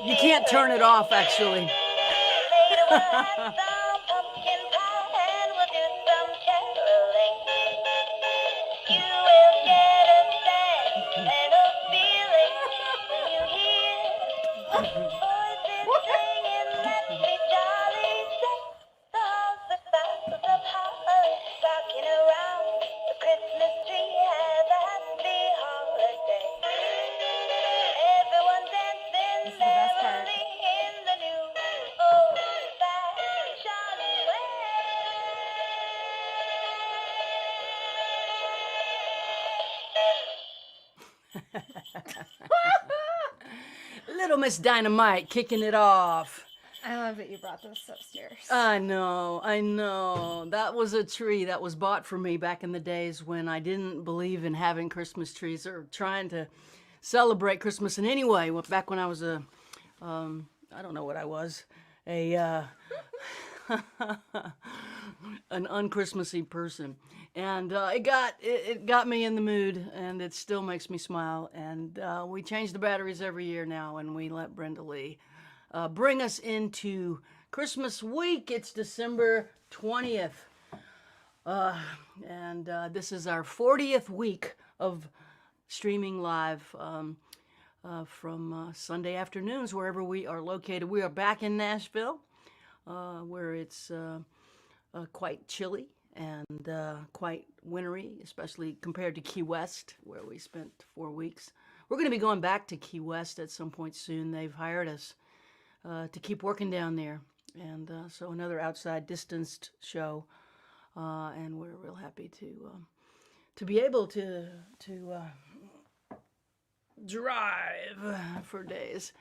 You can't turn it off, actually. This is the best part. Little Miss Dynamite kicking it off. I love that you brought this upstairs. I know. That was a tree that was bought for me back in the days when I didn't believe in having Christmas trees or trying to celebrate Christmas in any way. Back when I was I don't know what I was, an unchristmassy person, and it got me in the mood, and it still makes me smile. And we change the batteries every year now, and we let Brenda Lee bring us into Christmas week. It's December 20th, and this is our 40th week of streaming live from Sunday afternoons wherever we are located. We are back in Nashville, where it's quite chilly and quite wintry, especially compared to Key West, where we spent 4 weeks. We're going to be going back to Key West at some point soon. They've hired us to keep working down there, and so another outside distanced show, and we're real happy to be able to drive for days.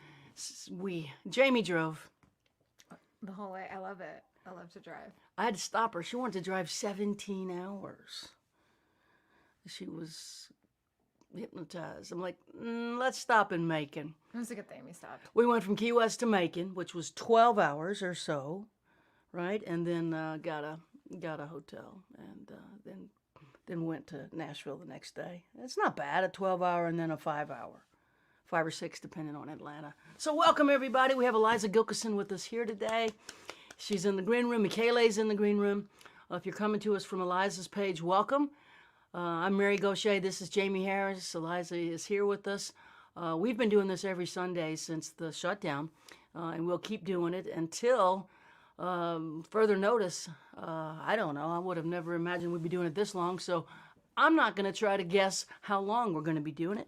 Jamie drove. The whole way. I love it. I love to drive. I had to stop her. She wanted to drive 17 hours. She was hypnotized. I'm like, let's stop in Macon. It was a good thing we stopped. We went from Key West to Macon, which was 12 hours or so, right? And then got a hotel, and then went to Nashville the next day. It's not bad, a 12-hour and then a 5-hour. 5 or 6, depending on Atlanta. So welcome, everybody. We have Eliza Gilkyson with us here today. She's in the green room. Michele's in the green room. If you're coming to us from Eliza's page, welcome. I'm Mary Gauthier. This is Jamie Harris. Eliza is here with us. We've been doing this every Sunday since the shutdown, and we'll keep doing it until further notice. I don't know. I would have never imagined we'd be doing it this long, so I'm not going to try to guess how long we're going to be doing it.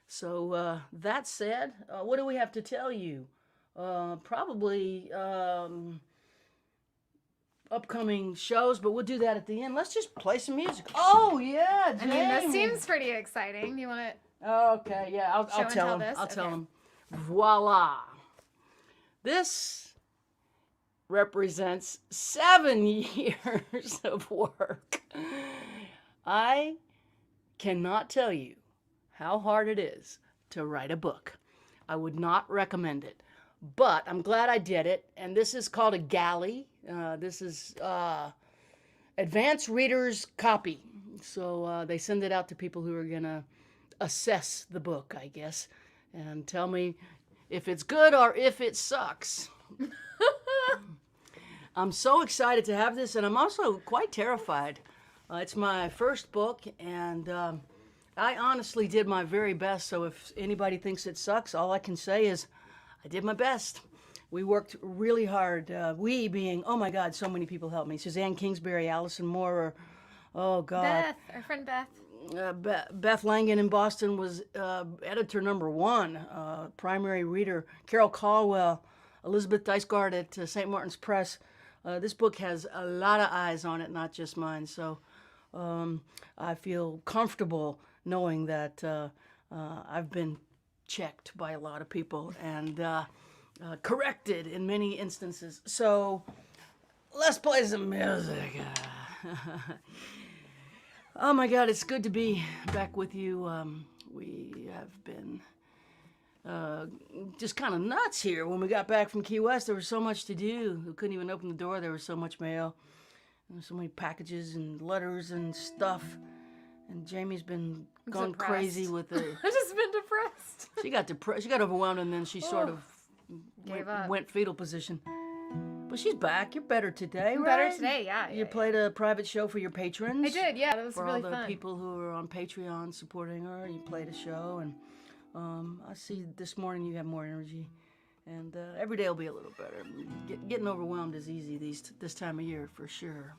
So that said, what do we have to tell you? Probably upcoming shows, but we'll do that at the end. Let's just play some music. Oh, yeah, Jamie. I mean, this seems pretty exciting. You want it? Okay, yeah, I'll tell him. I'll tell him. Voila. This represents 7 years of work. I cannot tell you how hard it is to write a book. I would not recommend it, but I'm glad I did it. And this is called a galley. This is advanced readers copy. So they send it out to people who are going to assess the book, I guess, and tell me if it's good or if it sucks. I'm so excited to have this, and I'm also quite terrified. It's my first book, and I honestly did my very best, so if anybody thinks it sucks, all I can say is I did my best. We worked really hard, we being, oh my God, so many people helped me. Suzanne Kingsbury, Allison Moore, oh God. Beth, our friend Beth. Beth Langen in Boston was editor number 1, primary reader. Carol Caldwell, Elizabeth Dicegard at St. Martin's Press. This book has a lot of eyes on it, not just mine, so I feel comfortable knowing that I've been checked by a lot of people and corrected in many instances. So let's play some music. Oh my God, it's good to be back with you. We have been just kind of nuts here. When we got back from Key West, there was so much to do. We couldn't even open the door. There was so much mail. There were so many packages and letters and stuff. And Jamie's been I'm gone crazy with the. I've just been depressed. She got depressed. She got overwhelmed, and then she sort of Gave up. went fetal position. But she's back. You're better today, I'm right? better today, yeah. You played a private show for your patrons. I did, yeah. That was For really all the fun. people who are on Patreon supporting her, you played a show, and I see this morning you have more energy, and every day will be a little better. Getting overwhelmed is easy this time of year for sure.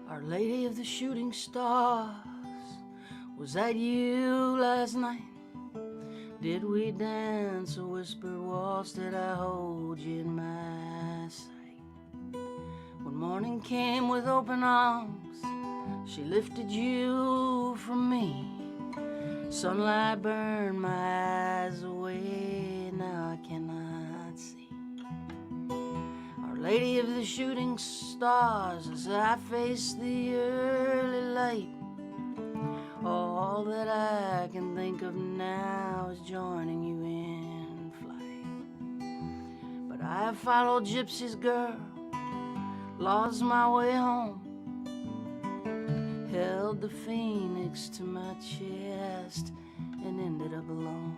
Our Lady of the Shooting Stars, was that you last night? Did we dance a whispered waltz? Did I hold you in my sight? When morning came with open arms, she lifted you from me. Sunlight burned my eyes away, now I cannot see. Our Lady of the Shooting Stars, as I face the early light, all that I can think of now is joining you in flight. But I have followed gypsies, girl, lost my way home, held the phoenix to my chest and ended up alone.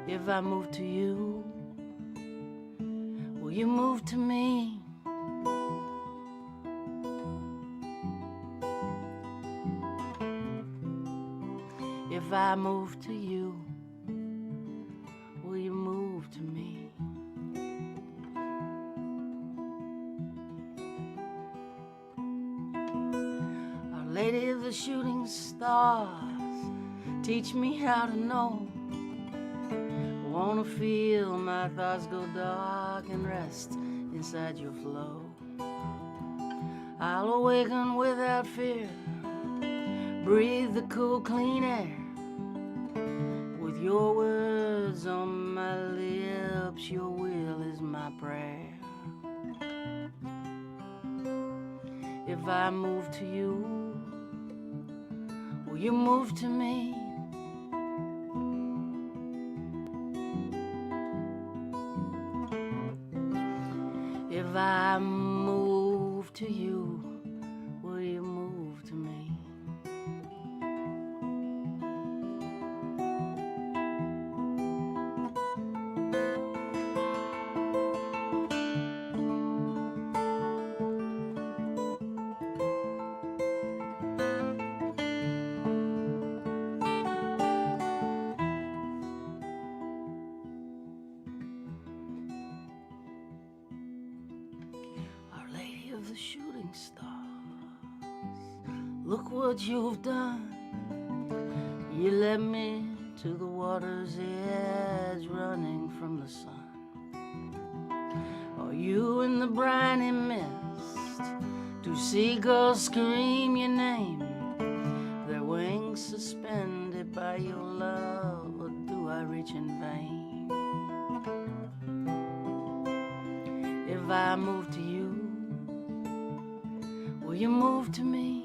If I move to you, will you move to me? If I move to you, will you move to me? Our Lady of the Shooting Stars, teach me how to know. I wanna feel my thoughts go dark and rest inside your flow. I'll awaken without fear, breathe the cool, clean air. With your words on my lips, your will is my prayer. If I move to you, will you move to me? If I move to you, will you move to me? The shooting stars, look what you've done. You led me to the water's edge, running from the sun. Are you in the briny mist? Do seagulls scream your name, their wings suspended by your love, or do I reach in vain? If I move to you, will you move to me?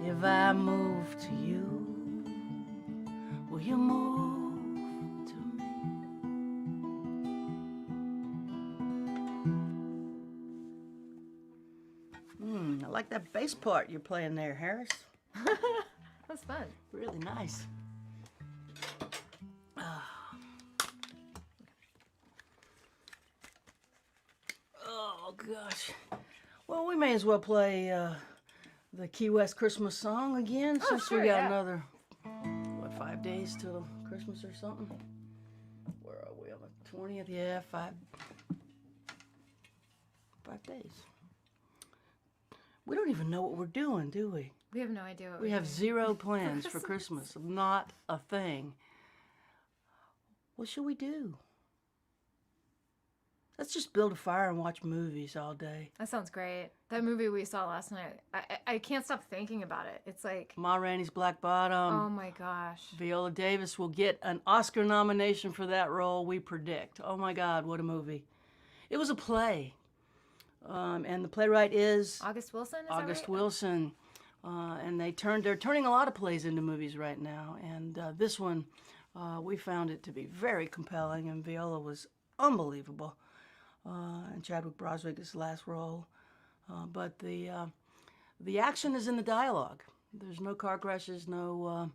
If I move to you, will you move to me? I like that bass part you're playing there, Harris. That's fun. Really nice. Oh, gosh. Well, we may as well play the Key West Christmas song again, since sure, we got yeah. another, 5 days till Christmas or something? Where are we, on the 20th? Yeah, 5 days. We don't even know what we're doing, do we? We have no idea what We we're have doing. zero plans for Christmas. Not a thing. What should we do? Let's just build a fire and watch movies all day. That sounds great. That movie we saw last night, I can't stop thinking about it. It's like, Ma Rainey's Black Bottom. oh my gosh. Viola Davis will get an Oscar nomination for that role, we predict. Oh my God, what a movie. It was a play, and the playwright is August Wilson. Is August that right? Wilson, and they're turning a lot of plays into movies right now. And this one, we found it to be very compelling, and Viola was unbelievable. And Chadwick Boswick's last role, but the action is in the dialogue. There's no car crashes, no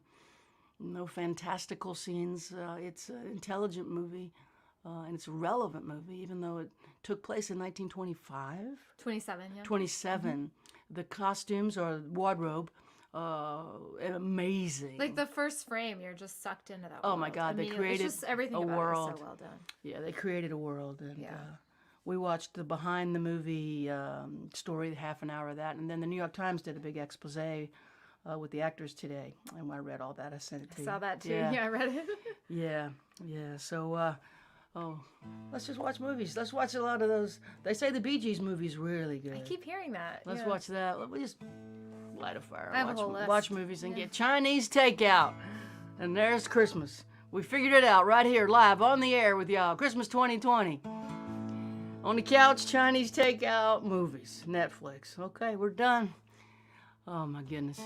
fantastical scenes. It's an intelligent movie, and it's a relevant movie, even though it took place in 1925. 27. Yeah. 27. The costumes or wardrobe, amazing. Like the first frame, you're just sucked into that. Oh my God, they immediately. created It's just everything a about world. it is so well done. Yeah, they created a world, and Yeah. we watched the behind the movie story, half an hour of that, and then the New York Times did a big expose with the actors today, and I read all that. I sent it to I you. saw that too. Yeah, Yeah, I read it. yeah. So, let's just watch movies. Let's watch a lot of those. They say the Bee Gees movie's really good. I keep hearing that. Let's yeah. watch that. We just light a fire. I have a watch, whole list. watch movies and get Chinese takeout. And there's Christmas. We figured it out right here, live on the air with y'all. Christmas 2020. On the couch, Chinese takeout, movies, Netflix. Okay, we're done. Oh my goodness.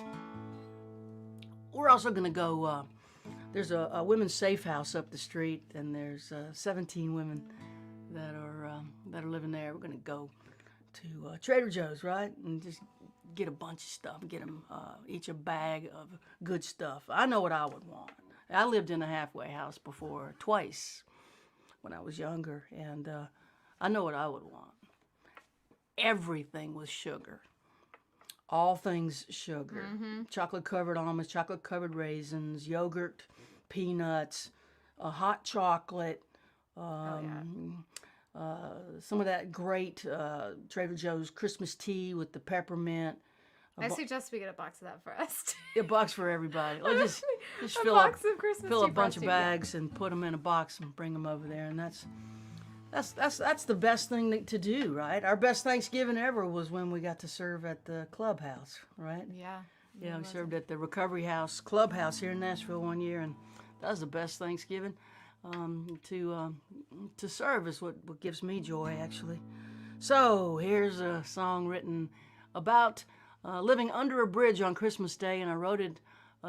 We're also gonna go. There's a women's safe house up the street, and there's 17 women that are living there. We're gonna go to Trader Joe's, right, and just get a bunch of stuff. Get them each a bag of good stuff. I know what I would want. I lived in a halfway house before, twice, when I was younger, and I know what I would want. Everything was sugar. All things sugar. Chocolate-covered almonds, chocolate-covered raisins, yogurt, peanuts, hot chocolate, some of that great Trader Joe's Christmas tea with the peppermint. I suggest we get a box of that for us. A box for everybody. Or just a fill box up, of Christmas fill a tea bunch of frosting, bags and put them in a box and bring them over there. And that's the best thing to do, right? Our best Thanksgiving ever was when we got to serve at the clubhouse, right? Yeah. Yeah, we served at the Recovery House Clubhouse here in Nashville one year, and that was the best Thanksgiving to serve is what gives me joy, actually. So here's a song written about living under a bridge on Christmas Day, and I wrote it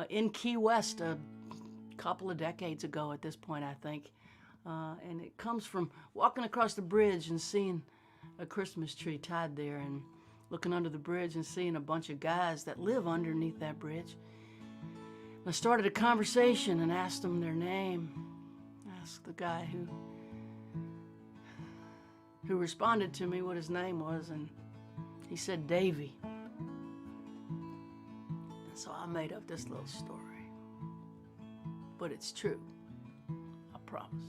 in Key West a couple of decades ago at this point, I think. And it comes from walking across the bridge and seeing a Christmas tree tied there, and looking under the bridge and seeing a bunch of guys that live underneath that bridge. And I started a conversation and asked them their name. Asked the guy who responded to me what his name was, and he said Davy. And so I made up this little story. But it's true. I promise.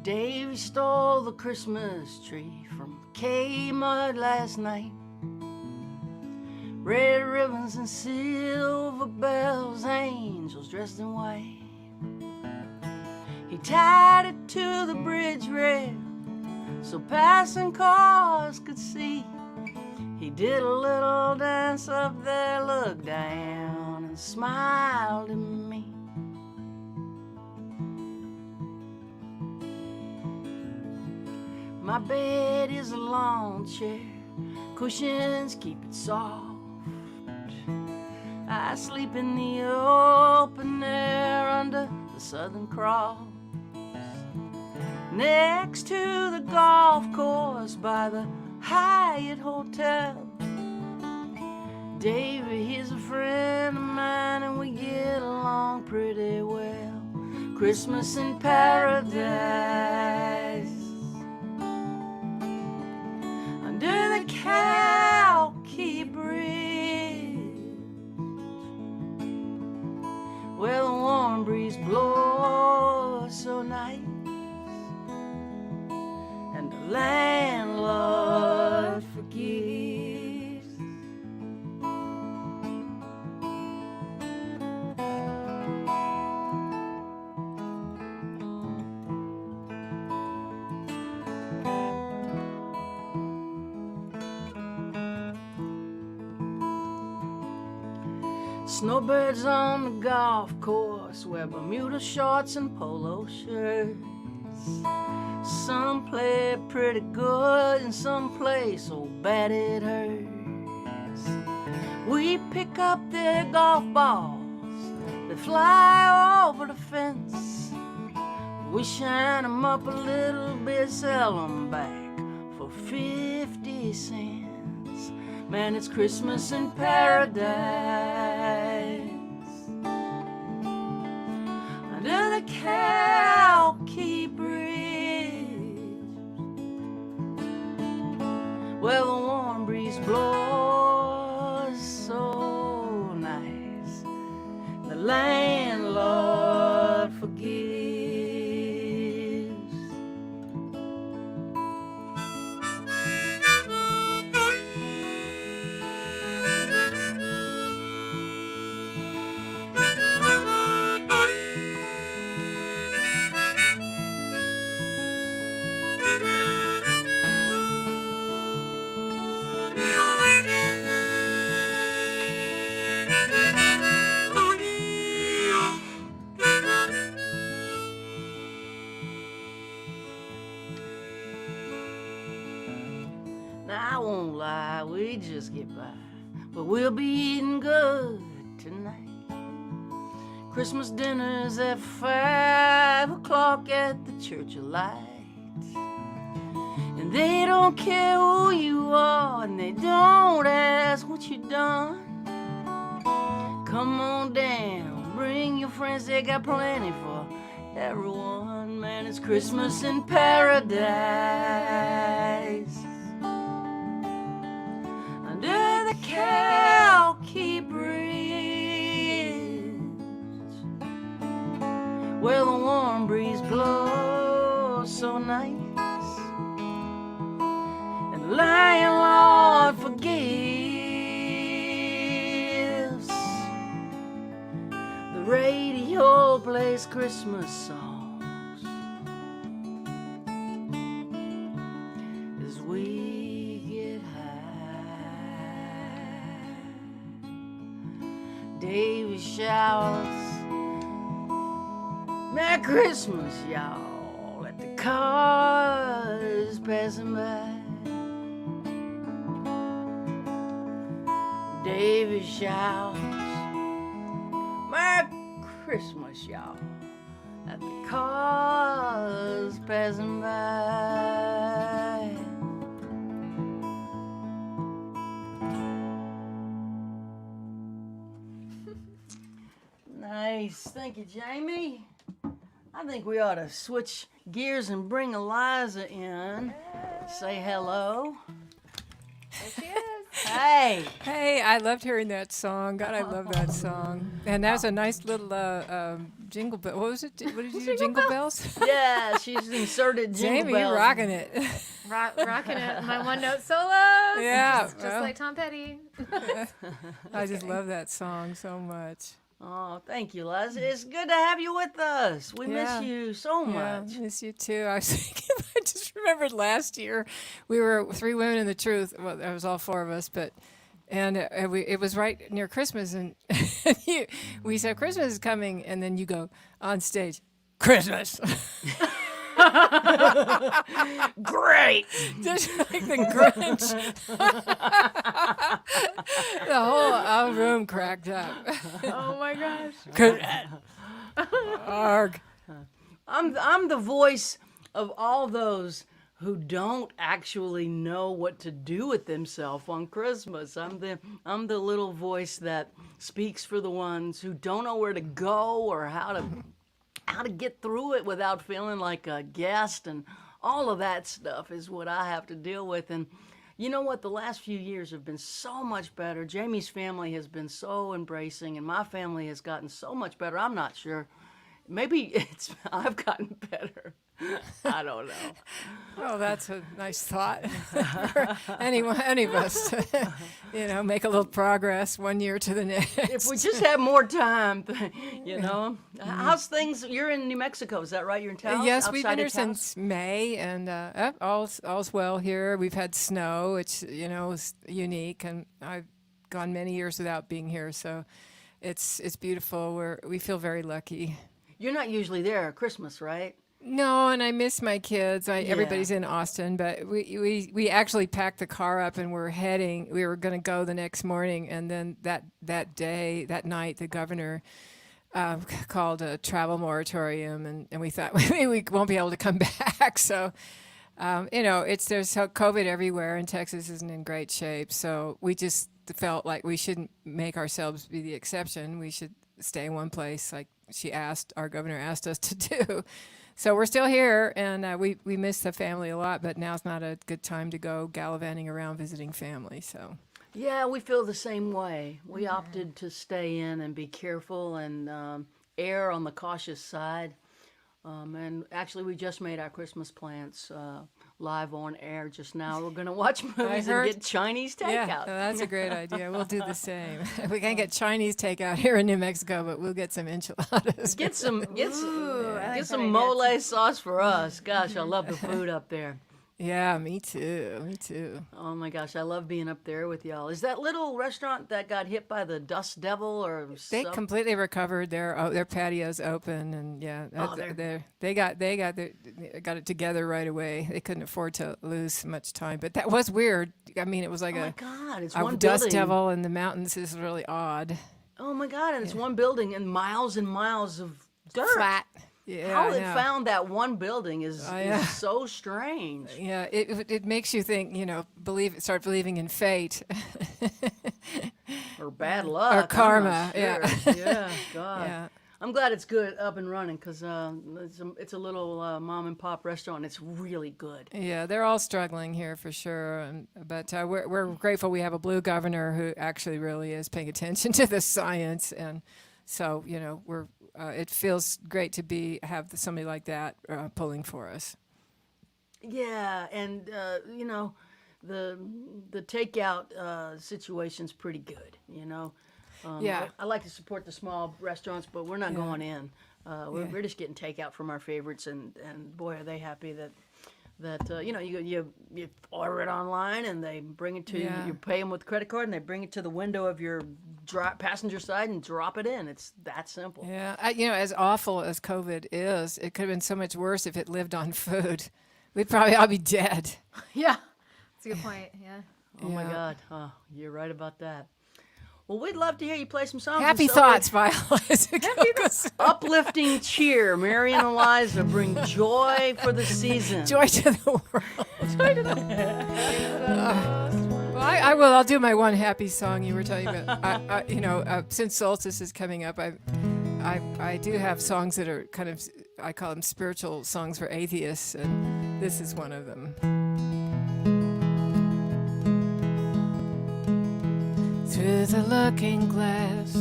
Davy stole the Christmas tree from Kmart last night. Red ribbons and silver bells, angels dressed in white. He tied it to the bridge rail so passing cars could see. He did a little dance up there, looked down and smiled at me. My bed is a lawn chair, cushions keep it soft. I sleep in the open air under the Southern Cross, next to the golf course by the Hyatt Hotel. Davy, he's a friend of mine and we get along pretty well. Christmas in paradise, under the Calky Bridge, where the warm breeze blows so nice, and the landlord forgives. Snowbirds on the golf course wear Bermuda shorts and polo shirts. Some play pretty good and some play so bad it hurts. We pick up their golf balls that fly over the fence. We shine 'em up a little bit, sell 'em back for 50 cents. Man, it's Christmas in paradise. Under the Calky Bridge, where the warm breeze blows so nice, the landlord forgives. Now, I won't lie, we just get by, but we'll be eating good tonight. Christmas dinner's at 5 o'clock at the Church of Lights. And they don't care who you are, and they don't ask what you done. Come on down, bring your friends, they got plenty for everyone. Man, it's Christmas in paradise. Under the Calky Bridge, where the warm breeze blows so nice, and the landlord forgives. The radio plays Christmas songs as we get high. Davy shouts, Merry Christmas, y'all, at the cars passing by. Davy shouts, Merry Christmas, y'all, at the cars passing by. Nice. Thank you, Jamie. I think we ought to switch gears and bring Eliza in. Say hello. There she is. Hey. Hey, I loved hearing that song. God, I love that song. And that was a nice little jingle bell. What was it? What did you do? Jingle bells? Yeah, she's inserted jingle Jamie, bells. you're rocking it. Rocking it. My one-note solos. Yeah, Just well. like Tom Petty. I just love that song so much. Oh, thank you, Eliza. It's good to have you with us. We Yeah. miss you so Yeah, much. miss you too. I was thinking, I just remembered last year we were Three Women in the Truth. Well, there was all four of us, but it was right near Christmas, and we said Christmas is coming, and then you go on stage, Christmas. Great. Just like the Grinch. The whole room cracked up. Oh my gosh. Arg. I'm the voice of all those who don't actually know what to do with themselves on Christmas. I'm the little voice that speaks for the ones who don't know where to go or how to get through it without feeling like a guest, and all of that stuff is what I have to deal with. And you know what? The last few years have been so much better. Jamie's family has been so embracing, and my family has gotten so much better. I'm not sure. Maybe I've gotten better. I don't know. Oh, that's a nice thought. For any of us to, make a little progress one year to the next. If we just have more time, How's things? You're in New Mexico, is that right? You're in Taos? Yes, we've been outside here of Taos? since May, and all's well here. We've had snow, which is unique, and I've gone many years without being here, so it's beautiful. We feel very lucky. You're not usually there at Christmas, right? No, and I miss my kids. Yeah. Everybody's in Austin, but we actually packed the car up and we're heading. We were going to go the next morning, and then that night, the governor called a travel moratorium, and we thought maybe we won't be able to come back. So, there's COVID everywhere, and Texas isn't in great shape. So we just felt like we shouldn't make ourselves be the exception. We should stay in one place, like our governor asked us to do. So we're still here, and we miss the family a lot, but now's not a good time to go gallivanting around visiting family. So Yeah, we feel the same way. We opted to stay in and be careful and err on the cautious side. And actually, we just made our Christmas plans live on air just now. We're going to watch movies and get Chinese takeout. Yeah, that's a great idea. We'll do the same. We can't get Chinese takeout here in New Mexico, but we'll get some enchiladas. Get some I like mole sauce for us. Gosh, I love the food up there. Yeah, me too. Me too. Oh my gosh, I love being up there with y'all. Is that little restaurant that got hit by the dust devil or They some- completely recovered. Their patios open, and they got it together right away. They couldn't afford to lose much time, but that was weird. I mean, it was like Oh my God, it's a one dust building. devil in the mountains is really odd. Oh my God, and it's one building and miles of dirt. Flat. Yeah, How I they know. found that one building is yeah. so strange. Yeah, it makes you think. Start believing in fate. Or bad luck. I'm not karma, sure. yeah. Yeah, God. Yeah. I'm glad it's good up and running because it's a little mom and pop restaurant. It's really good. Yeah, they're all struggling here for sure, but we're grateful we have a blue governor who actually really is paying attention to the science, and so it feels great to have somebody like that pulling for us. Yeah, and the takeout situation's pretty good. Yeah. I like to support the small restaurants, but we're not going in. We're just getting takeout from our favorites, and boy, are they happy that you order it online and they bring it to you. You pay them with credit card and they bring it to the window of your passenger side and drop it in. It's that simple. Yeah, as awful as COVID is, it could have been so much worse if it lived on food. We'd probably all be dead. Yeah, that's a good point. Yeah. Oh my Yeah. God, you're right about that. Well, we'd love to hear you play some songs. Happy and celebrate- thoughts by Eliza Gilkyson. Uplifting cheer. Mary and Eliza bring joy for the season. Joy to the world. Joy to the Well, I will. I'll do my one happy song you were telling me about. Since solstice is coming up, I do have songs that are kind of, I call them spiritual songs for atheists, and this is one of them. Through the looking glass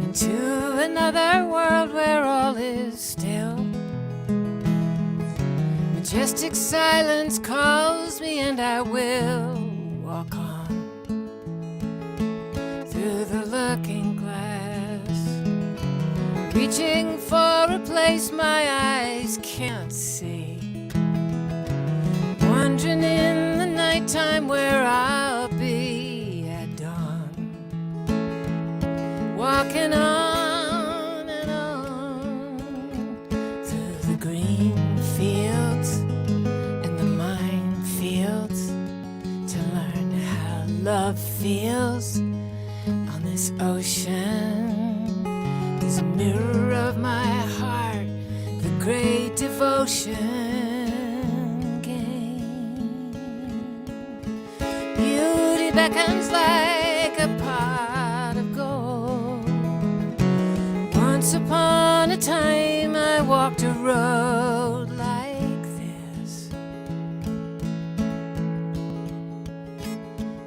into another world where all is still. Majestic silence calls me, and I will walk on through the looking glass, reaching for a place my eyes can't see, wandering in the nighttime where I'll be at dawn, walking on and on through the green fields and the minefields to learn how love feels on this ocean. Is a mirror of my heart, the great devotion game. Beauty beckons like a pot of gold. Once upon a time I walked a road like this,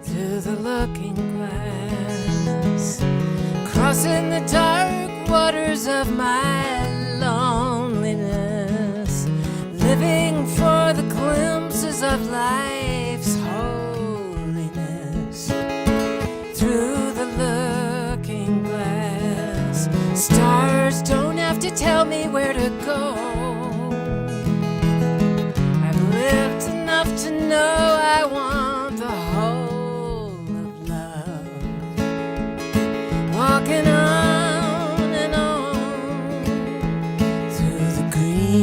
through the looking glass, crossing the dark waters of my loneliness, living for the glimpses of life's holiness, through the looking glass. Stars don't have to tell me where to go. I've lived enough to know I want the whole of love, walking on and on through the green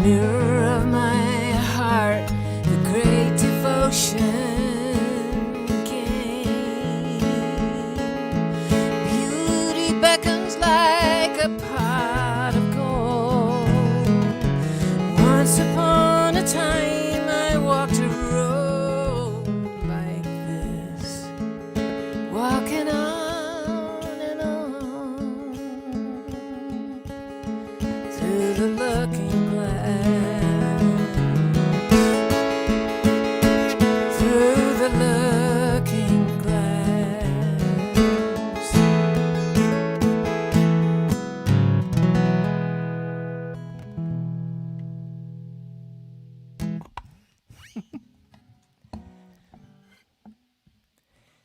mirror of my heart, the great devotion came. Beauty beckons like a pot of gold. Once upon a time I walked a road like this, walking on and on through the looking glass, through the looking glass.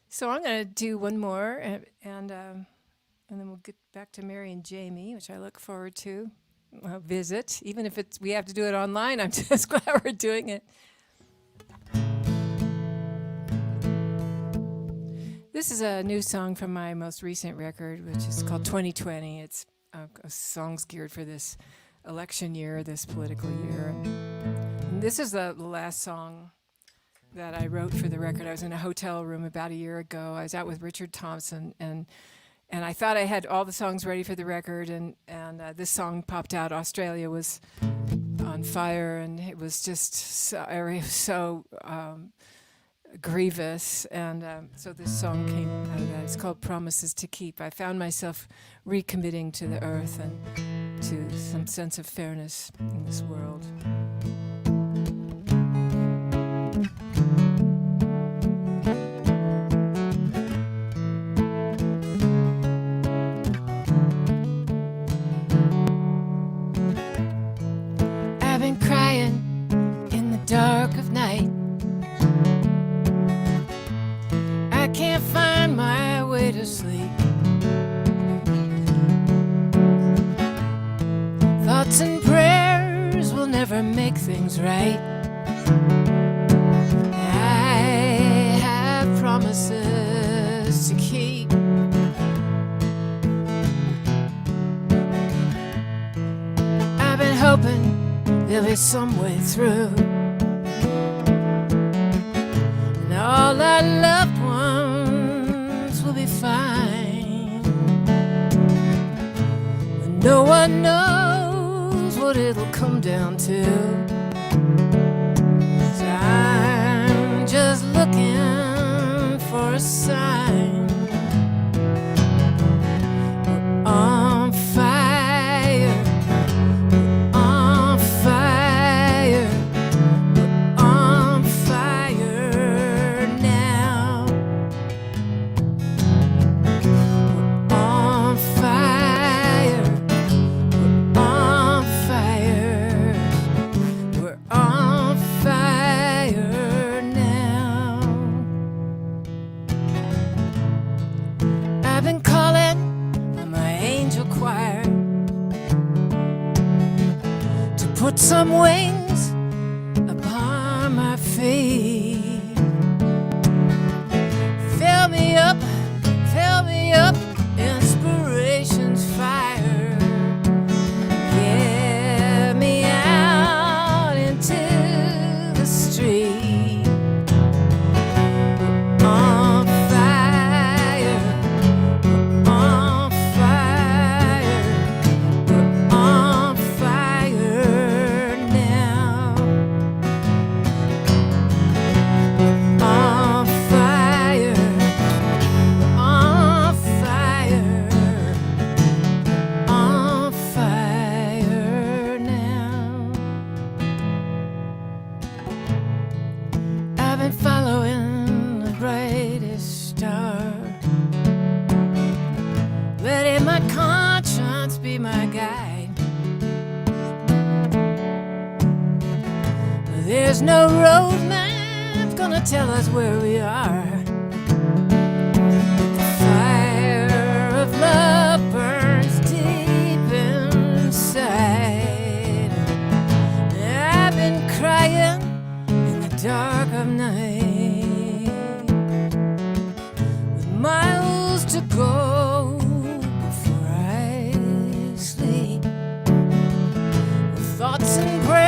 So I'm going to do one more, and then we'll get back to Mary and Jamie, which I look forward to. Visit, even if we have to do it online. I'm just glad we're doing it. This is a new song from my most recent record, which is called 2020. It's songs geared for this election year, this political year. And this is the last song that I wrote for the record. I was in a hotel room about a year ago. I was out with Richard Thompson, and I thought I had all the songs ready for the record, and this song popped out. Australia was on fire, and it was just so grievous, and so this song came out of that. It's called Promises to Keep. I found myself recommitting to the earth and to some sense of fairness in this world. Dark of night, I can't find my way to sleep. Thoughts and prayers will never make things right. I have promises to keep. I've been hoping there'll be some way through. All our loved ones will be fine, but no one knows what it'll come down to. So I'm just looking for a sign. We're on fire, we're on fire, we're on fire. Put some wings upon my feet. Fill me up, inspiration's fire. Get me out into the street. We're on fire, we're on fire, we're on fire. Following the brightest star, letting my conscience be my guide. There's no road map gonna tell us where we are. The fire of love burns deep inside. I've been crying in the dark of night, with miles to go before I sleep, with thoughts and prayers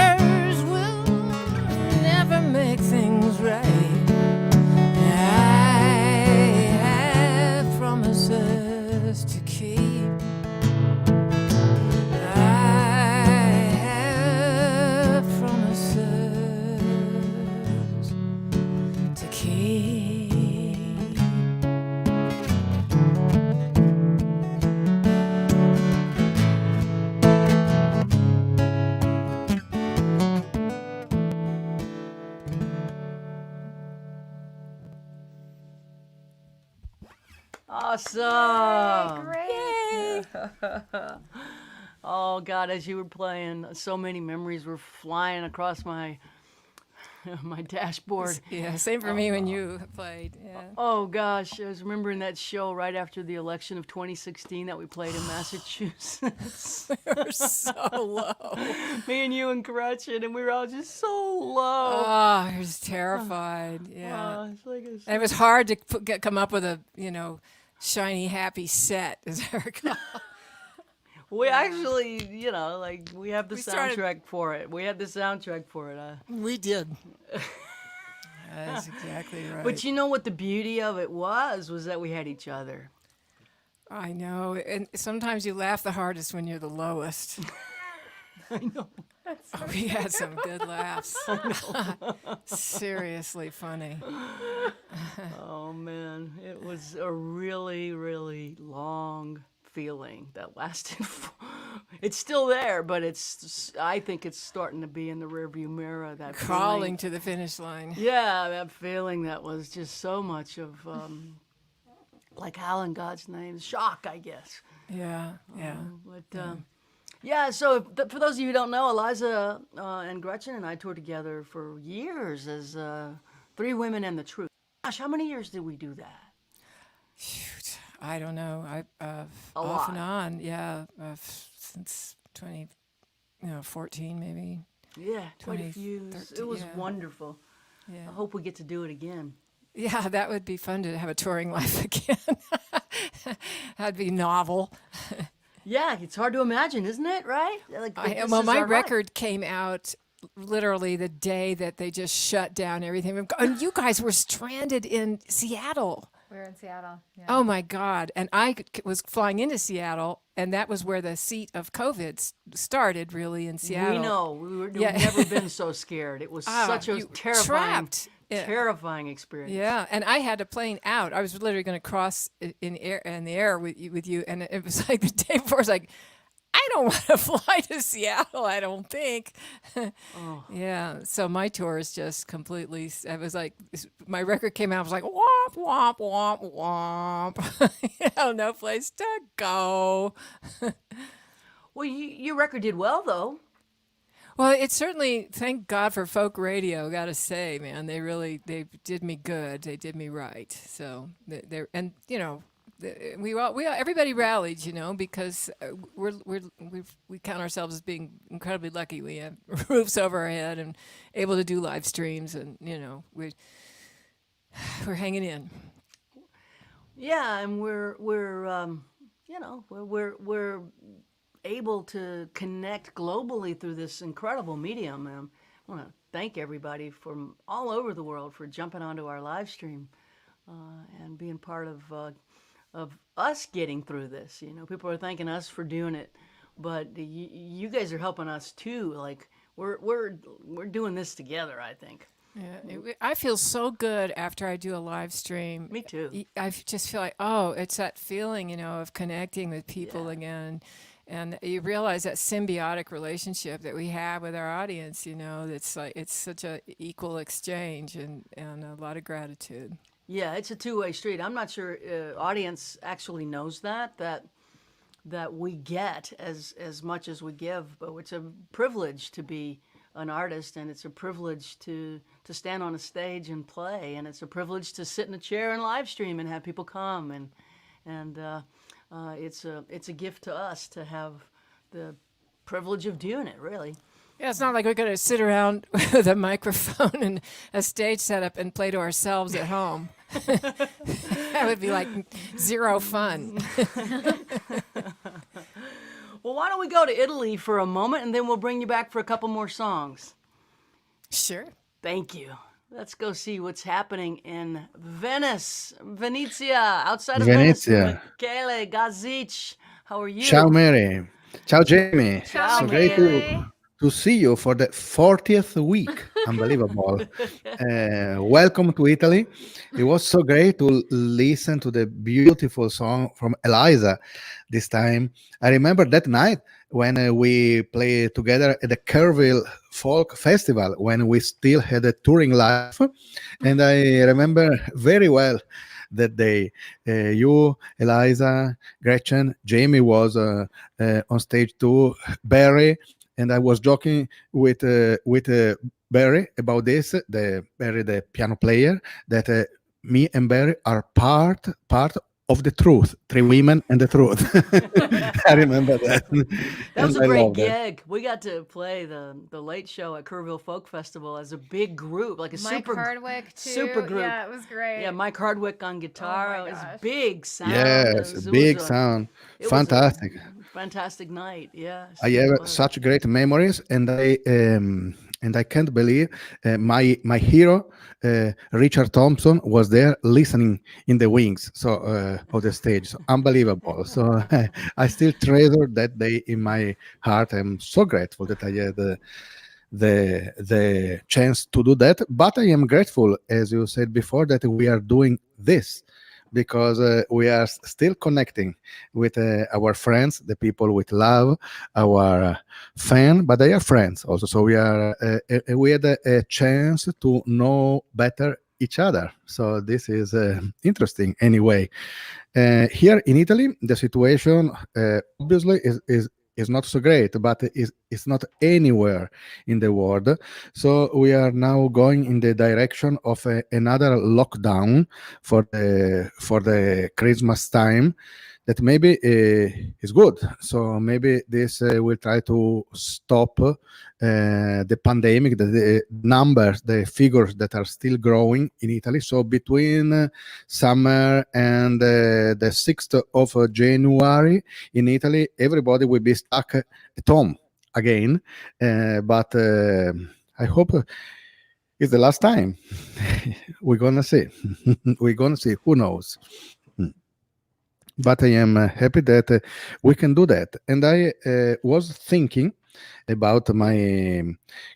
Awesome. Great. Oh God, as you were playing, so many memories were flying across my my dashboard. Yeah, same for me when you played. Yeah. Oh gosh, I was remembering that show right after the election of 2016 that we played in Massachusetts. We're so low. Me and you and Gretchen, and we were all just so low. Oh, I was terrified. Yeah. It's like a- And it was hard to come up with a, shiny, happy set, as I recall. we actually, like we have the We started- soundtrack for it. We had the soundtrack for it. We did. That's exactly right. But you know what the beauty of it was that we had each other. I know. And sometimes you laugh the hardest when you're the lowest. I know. Oh, we had some good laughs. Seriously funny. Oh man, it was a really, really long feeling that lasted. It's still there, but I think it's starting to be in the rearview mirror. That Crawling feeling. to the finish line. Yeah, that feeling that was just so much of, like Hal in God's name, shock, I guess. Yeah, yeah. But yeah, so for those of you who don't know, Eliza and Gretchen and I toured together for years as Three Women and the Truth. Gosh, how many years did we do that? Shoot, I don't know. A Off lot. and on, yeah, since 2014 maybe. Yeah, quite a few. 2013, It was yeah. wonderful. Yeah. I hope we get to do it again. Yeah, that would be fun to have a touring life again. That'd be novel. Yeah, it's hard to imagine, isn't it? Right? Like, this Well, is my our life. record came out literally the day that they just shut down everything. And you guys were stranded in Seattle. We were in Seattle. Yeah. Oh my God. And I was flying into Seattle, and that was where the seat of COVID started, really, in Seattle. We know. We've Yeah. never been so scared. It was Ah, such a you terrifying, trapped. Yeah. terrifying experience. Yeah, and I had a plane out. I was literally going to cross in the air with you, and it was like the day before. I was like, I don't want to fly to Seattle. I don't think. Yeah, so my tour is just completely. I was like, my record came out. I was like, womp womp womp womp. No place to go. Well, your record did well, though. Well, it's certainly, thank God for folk radio. Got to say, man, they did me good. They did me right. So they're and everybody rallied, because we count ourselves as being incredibly lucky. We have roofs over our head and able to do live streams, and we're hanging in. Yeah, and we're able to connect globally through this incredible medium. I want to thank everybody from all over the world for jumping onto our live stream and being part of us getting through this. People are thanking us for doing it, but you guys are helping us too. Like we're doing this together, I think. Yeah, I feel so good after I do a live stream. Me too. I just feel like, it's that feeling, of connecting with people again. And you realize that symbiotic relationship that we have with our audience, it's like, it's such a equal exchange and a lot of gratitude. Yeah, it's a two-way street. I'm not sure audience actually knows that we get as much as we give, but it's a privilege to be an artist, and it's a privilege to stand on a stage and play, and it's a privilege to sit in a chair and live stream and have people come, and it's a gift to us to have the privilege of doing it, really. Yeah, it's not like we're going to sit around with a microphone and a stage setup and play to ourselves at home. That would be like zero fun. Well, why don't we go to Italy for a moment, and then we'll bring you back for a couple more songs. Sure. Thank you. Let's go see what's happening in Venice, Venezia, outside of Venezia. Venice. Michele Gazic, how are you? Ciao, Mary. Ciao, Jamie. Ciao, So great Michele. to see you for the 40th week. Unbelievable. Welcome to Italy. It was so great to listen to the beautiful song from Eliza this time. I remember that night when we played together at the Kerrville Folk Festival, when we still had a touring life. And I remember very well that day. You, Eliza, Gretchen, Jamie was on stage too, Barry, and I was joking with Barry about this. The Barry, the piano player, that me and Barry are part of the truth. Three women and the truth. I remember that, That was and a I great love that. gig. We got to play the late show at Kerrville Folk Festival as a big group, like a Mike Hardwick too. super group. Yeah, it was great. Yeah, Mike Hardwick on guitar. Oh my It was gosh. big sound. Yes, big sound, It was a fantastic. fantastic night. Yes, I it have was. such great memories, and I can't believe my hero Richard Thompson was there listening in the wings of the stage. So unbelievable. So I still treasure that day in my heart. I'm so grateful that I had the chance to do that. But I am grateful, as you said before, that we are doing this because we are still connecting with our friends, the people with love, our fan, but they are friends also. So we had a chance to know better each other. So this is interesting anyway. Here in Italy, the situation obviously is not so great, but it's not anywhere in the world. So we are now going in the direction of another lockdown for the Christmas time. That maybe is good. So maybe this will try to stop the pandemic, the numbers, the figures that are still growing in Italy. So between summer and the 6th of January in Italy, everybody will be stuck at home again. But I hope it's the last time. We're gonna see. We're gonna see. Who knows? But I am happy that we can do that. And I was thinking about my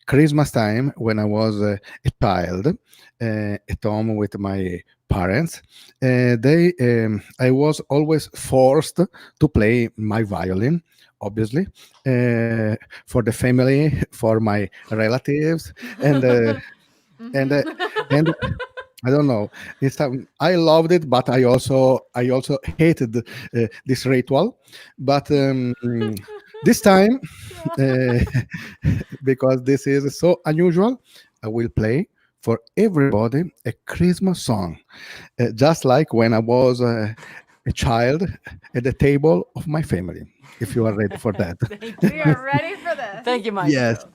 Christmas time when I was a child at home with my parents. I was always forced to play my violin, obviously, for the family, for my relatives, and and uh, and I don't know. I loved it, but I also hated this ritual. But this time, uh, because this is so unusual, I will play for everybody a Christmas song, just like when I was a child at the table of my family. If you are ready for that, Thank you, We are Mike. ready for this. Thank you, yes. Maestro.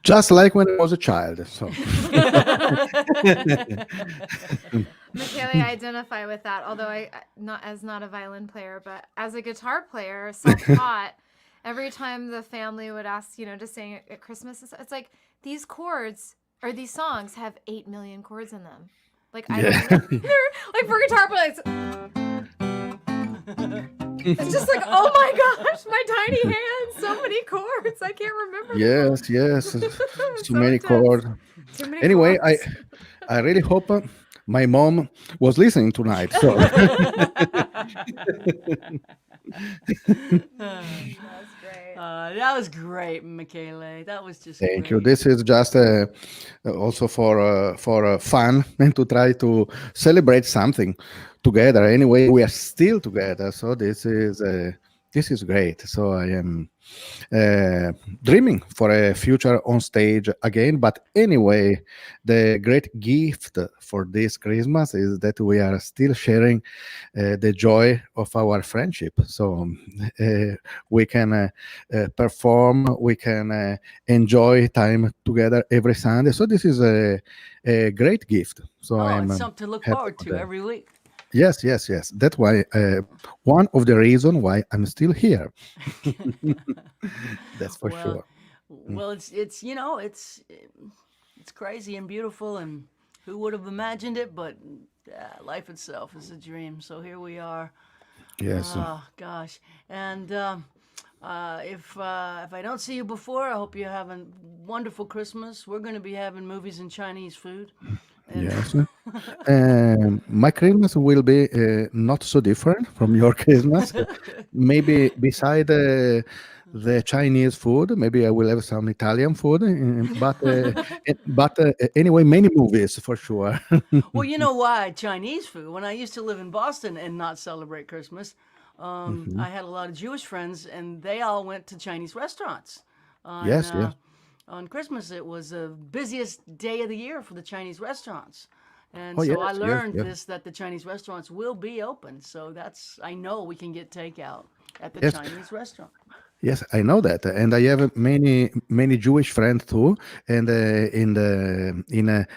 just like when I was a child. So Michele, I identify with that. Although not a violin player, but as a guitar player, self-taught. Every time the family would ask, to sing at Christmas, it's like these chords or these songs have 8 million chords in them. Like I don't like for guitar players. It's just like, oh my gosh, my tiny hands, so many chords. I can't remember. yes, so many intense. chords. Too many Anyway, chords. I really hope my mom was listening tonight. So That's great. That was great, Michele. That was just thank you. great. This is just also for fun and to try to celebrate something together. Anyway, we are still together, so this is great. So I am dreaming for a future on stage again. But anyway, the great gift for this Christmas is that we are still sharing the joy of our friendship. So we can perform, we can enjoy time together every Sunday. So this is a great gift. So I'm It's something to look happy forward for to that. every week. Yes. That's why one of the reason why I'm still here. That's for Well, sure. well, it's crazy and beautiful, and who would have imagined it? But life itself is a dream. So here we are. Yes. Oh gosh, and if I don't see you before, I hope you have a wonderful Christmas. We're going to be having movies and Chinese food. And Yes. My Christmas will be not so different from your Christmas. Maybe beside the Chinese food, maybe I will have some Italian food. But anyway, many movies for sure. well, you know why Chinese food? When I used to live in Boston and not celebrate Christmas, I had a lot of Jewish friends, and they all went to Chinese restaurants. On, Yes. on Christmas, it was the busiest day of the year for the Chinese restaurants. And Oh, so I yes. learned Yes. that the Chinese restaurants will be open. So I know we can get takeout at the Yes. Chinese restaurant. Yes, I know that, and I have many Jewish friends too. And in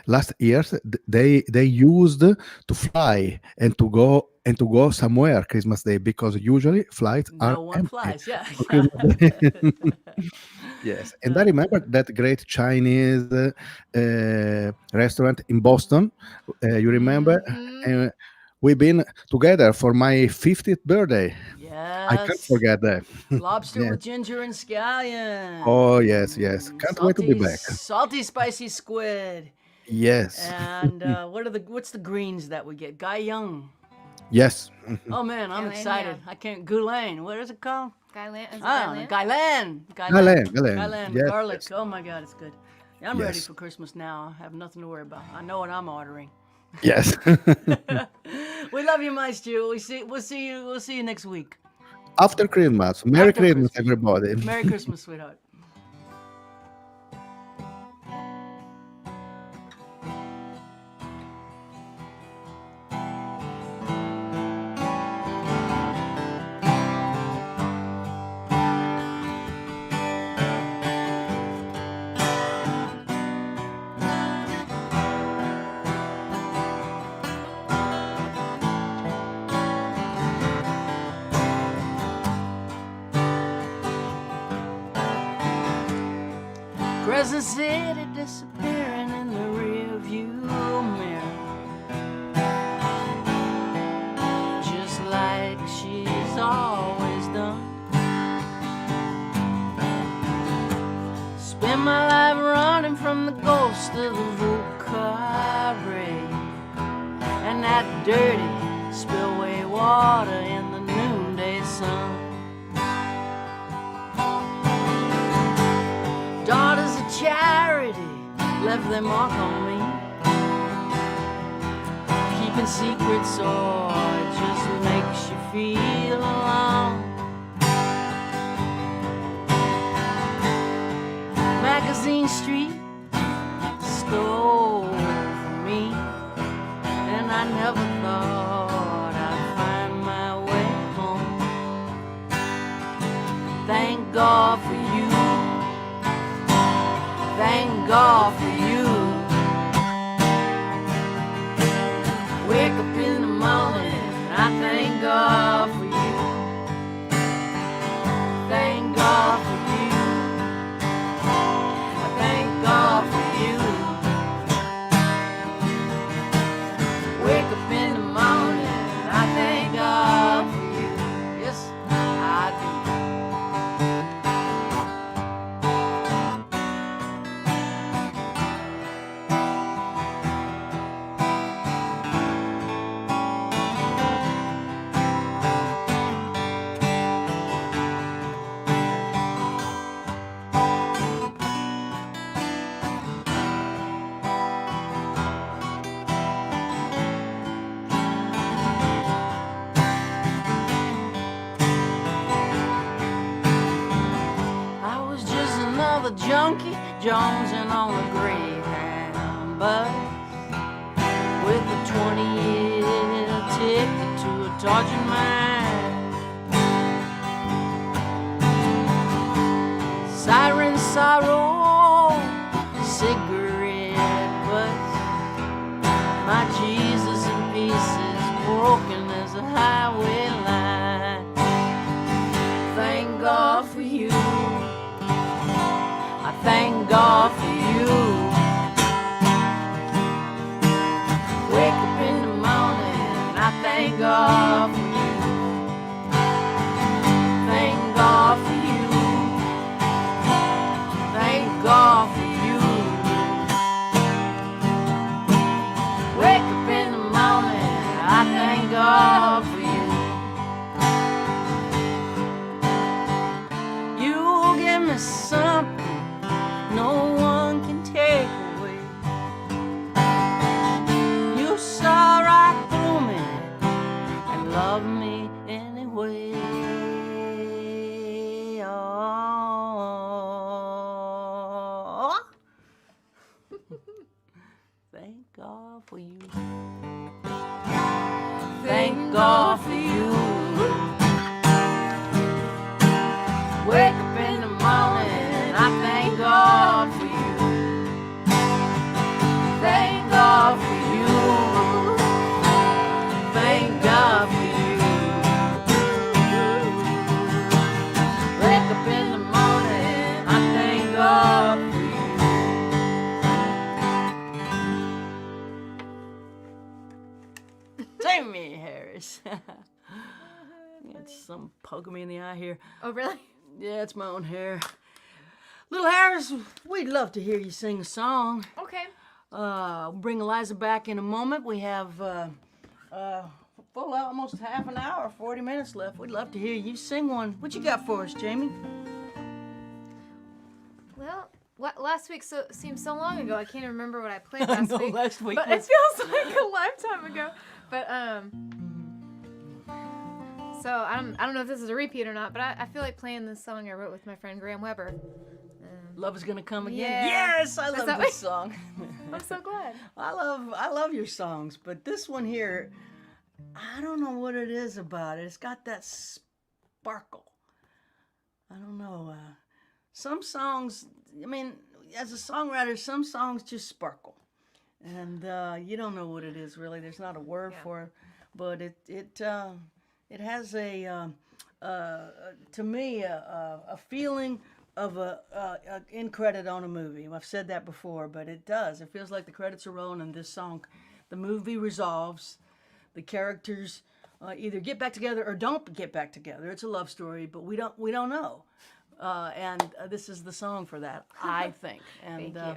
last years, they used to fly and to go somewhere Christmas Day, because usually flights are No one empty flies. Yeah. for Christmas Day. Yes, and I remember that great Chinese restaurant in Boston. You remember? Mhm. We've been together for my 50th birthday. I can't Yes. forget that. Lobster Yes. with ginger and scallion. Oh, yes. Can't wait to be back. Salty, spicy squid. Yes. And what's the greens that we get? Gai Young. Yes. Oh man, I'm Guylain, excited. yeah. I can't. Goulayne. What is it called? Guylain, is it Ah, Guylain? Guylaine. Yes, Garlic. yes. Oh my God, it's good. Yeah, I'm ready Yes. for Christmas now. I have nothing to worry about. I know what I'm ordering. Yes. We love you, Maestro. We'll see you next week. After Christmas. Merry After Christmas, Christmas. everybody. Merry Christmas, sweetheart. Crescent City disappearing in the rearview mirror, just like she's always done. Spend my life running from the ghost of the Vucare and that dirty spillway water in the noonday sun. Daughters of charity left their mark on me. Keeping secrets, or it just makes you feel alone. Magazine Street stole from me, and I never thought I'd find my way home. Thank God for you. thank God for you. Wake up in the morning, I thank God for you. Thank God for you. I thank God for you. Wake up in the morning, I thank God for you. Yes, I do. I was just another junkie jonesing on a Greyhound bus with a 20-year ticket to a tortured mind. Siren sorrow, cigarette butts, my Jesus in pieces, broken as a highway line. Thank God for you. I thank God for you. Wake up in the morning, I thank God for you. Thank God for you. Thank God for you. Wake up in the morning, I thank God for you. You give me something no one can take away. You saw right through me and loved me anyway. Oh. Thank God for you. Thank God for you. Wake up in the morning, I thank God for you. Thank God for you. Thank God for you. Wake up in the morning, I thank God for you. Jamie Harris. It's some poking me in the eye here. Oh, really? Yeah, it's my own hair. Little Harris, we'd love to hear you sing a song. Okay. We'll bring Eliza back in a moment. We have full almost half an hour, 40 minutes left. We'd love to hear you sing one. What you got for us, Jamie? Well, last week seems so long ago. I can't even remember what I played last week. Last week But was... it feels like a lifetime ago. But so I don't know if this is a repeat or not, but I feel like playing this song I wrote with my friend Graham Weber. Love is Gonna Come Again. Yeah. Yes, I love this song. I'm so glad. I love your songs, but this one here, I don't know what it is about it. It's got that sparkle. I don't know. Some songs, I mean, as a songwriter, some songs just sparkle, and you don't know what it is really. There's not a word for it, but it has a to me a feeling of a end credit on a movie. I've said that before, but it does. It feels like the credits are rolling in this song. The movie resolves. The characters either get back together or don't get back together. It's a love story, but we don't know. And this is the song for that, I think. And Thank you.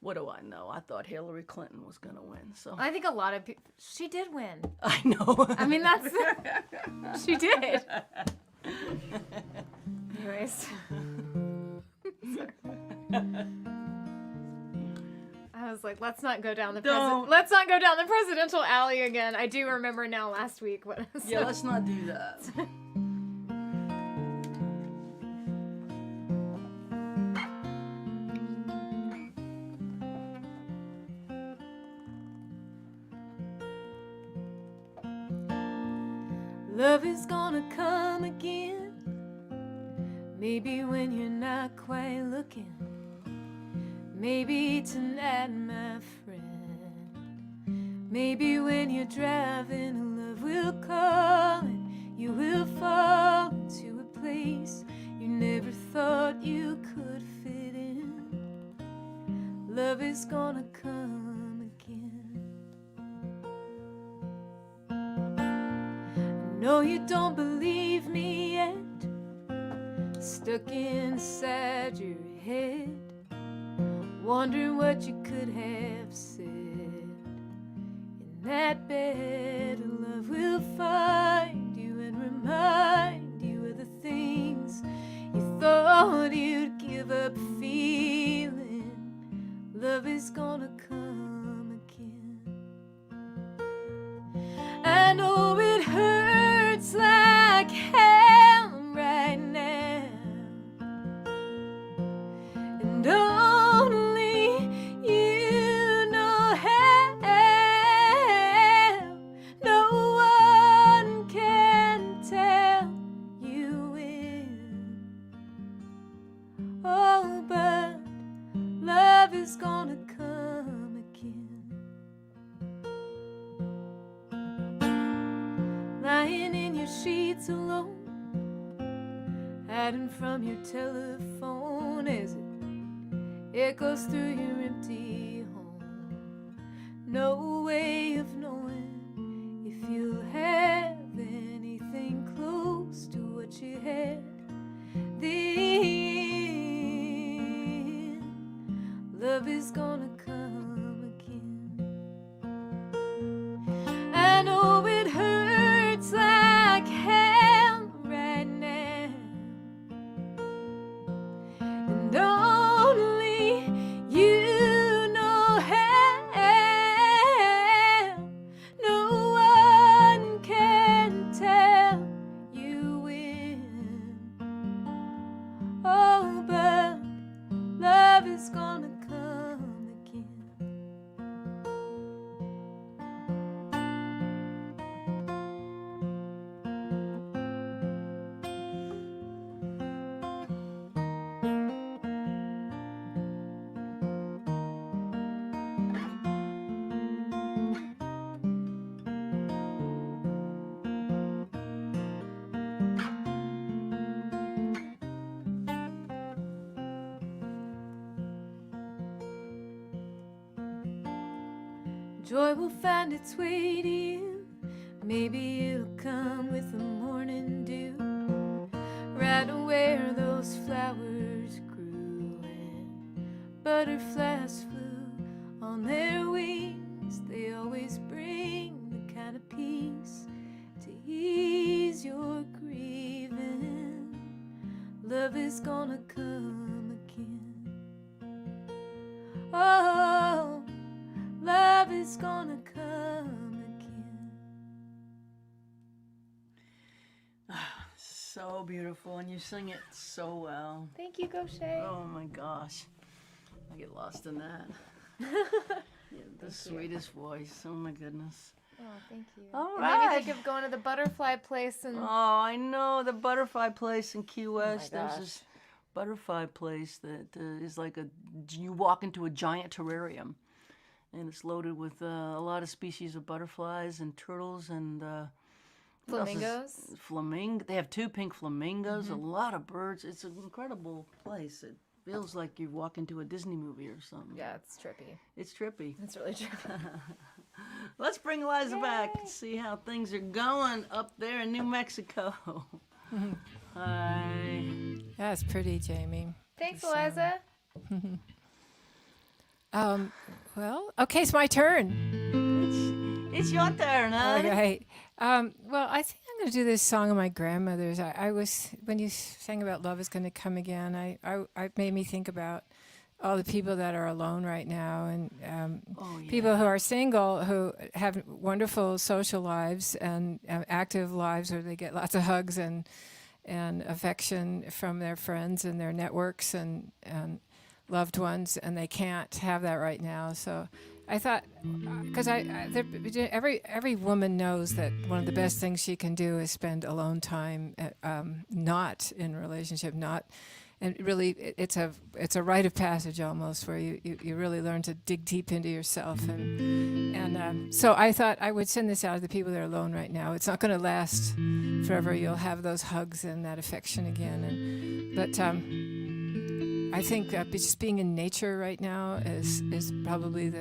what do I know? I thought Hillary Clinton was going to win. So I think a lot of people. She did win. I know. I mean, that's. She did. Anyways. I was like, let's not go down the presidential alley again. I do remember now last week what. Yeah, let's not do that. Love is gonna come again. Maybe when you're not quite looking. Maybe tonight, my friend. Maybe when you're driving, love will call and you will fall into a place you never thought you could fit in. Love is gonna come again. I know you don't believe me yet, stuck inside your head, wondering what you could have said. In that bed, love will find you and remind you of the things you thought you'd give up feeling. Love is gonna come again. I know it hurts like hell right now, and only you know how. No one can tell you when. Oh, but love is gonna come again. Lying in your sheets alone, hiding from your telephone as it echoes through your empty home. No way of knowing if you'll have anything close to what you had then. Love is gonna come again. I know it hurts like hell right now, and only you know how. No one can tell you when. Oh, but love is gonna come again. Joy will find its way to you. Maybe it'll come with the morning dew, right where those flowers grew and butterflies flew on their wings. They always bring the kind of peace to ease your grieving. Love is gonna come again. Oh, love is gonna come again. So beautiful, and you sing it so well. Thank you, Gauthier. Oh my gosh, I get lost in that. Yeah, the sweetest voice. Oh my goodness. Oh, thank you. All It right. made me think of going to the butterfly place and Oh, I know the butterfly place in Key West. There's gosh. this butterfly place that is like you walk into a giant terrarium, and it's loaded with a lot of species of butterflies and turtles and what else is- flamingos. They have 2 pink flamingos, a lot of birds. It's an incredible place. It feels like you walk into a Disney movie or something. Yeah, it's trippy. It's trippy. It's really trippy. Let's bring Eliza back and see how things are going up there in New Mexico. Hi. That's pretty, Jamie. Thanks, Eliza. Well, okay, it's my turn. It's your turn, huh? Okay. Well, I think I'm going to do this song of my grandmother's. I was when you sang about love is going to come again. I made me think about all the people that are alone right now, and people who are single who have wonderful social lives and active lives where they get lots of hugs and affection from their friends and their networks and loved ones, and they can't have that right now. So I thought, because every woman knows that one of the best things she can do is spend alone time, not in a relationship, not and really it's a rite of passage almost, where you really learn to dig deep into yourself. And so I thought I would send this out to the people that are alone right now. It's not going to last forever. You'll have those hugs and that affection again. But I think just being in nature right now is probably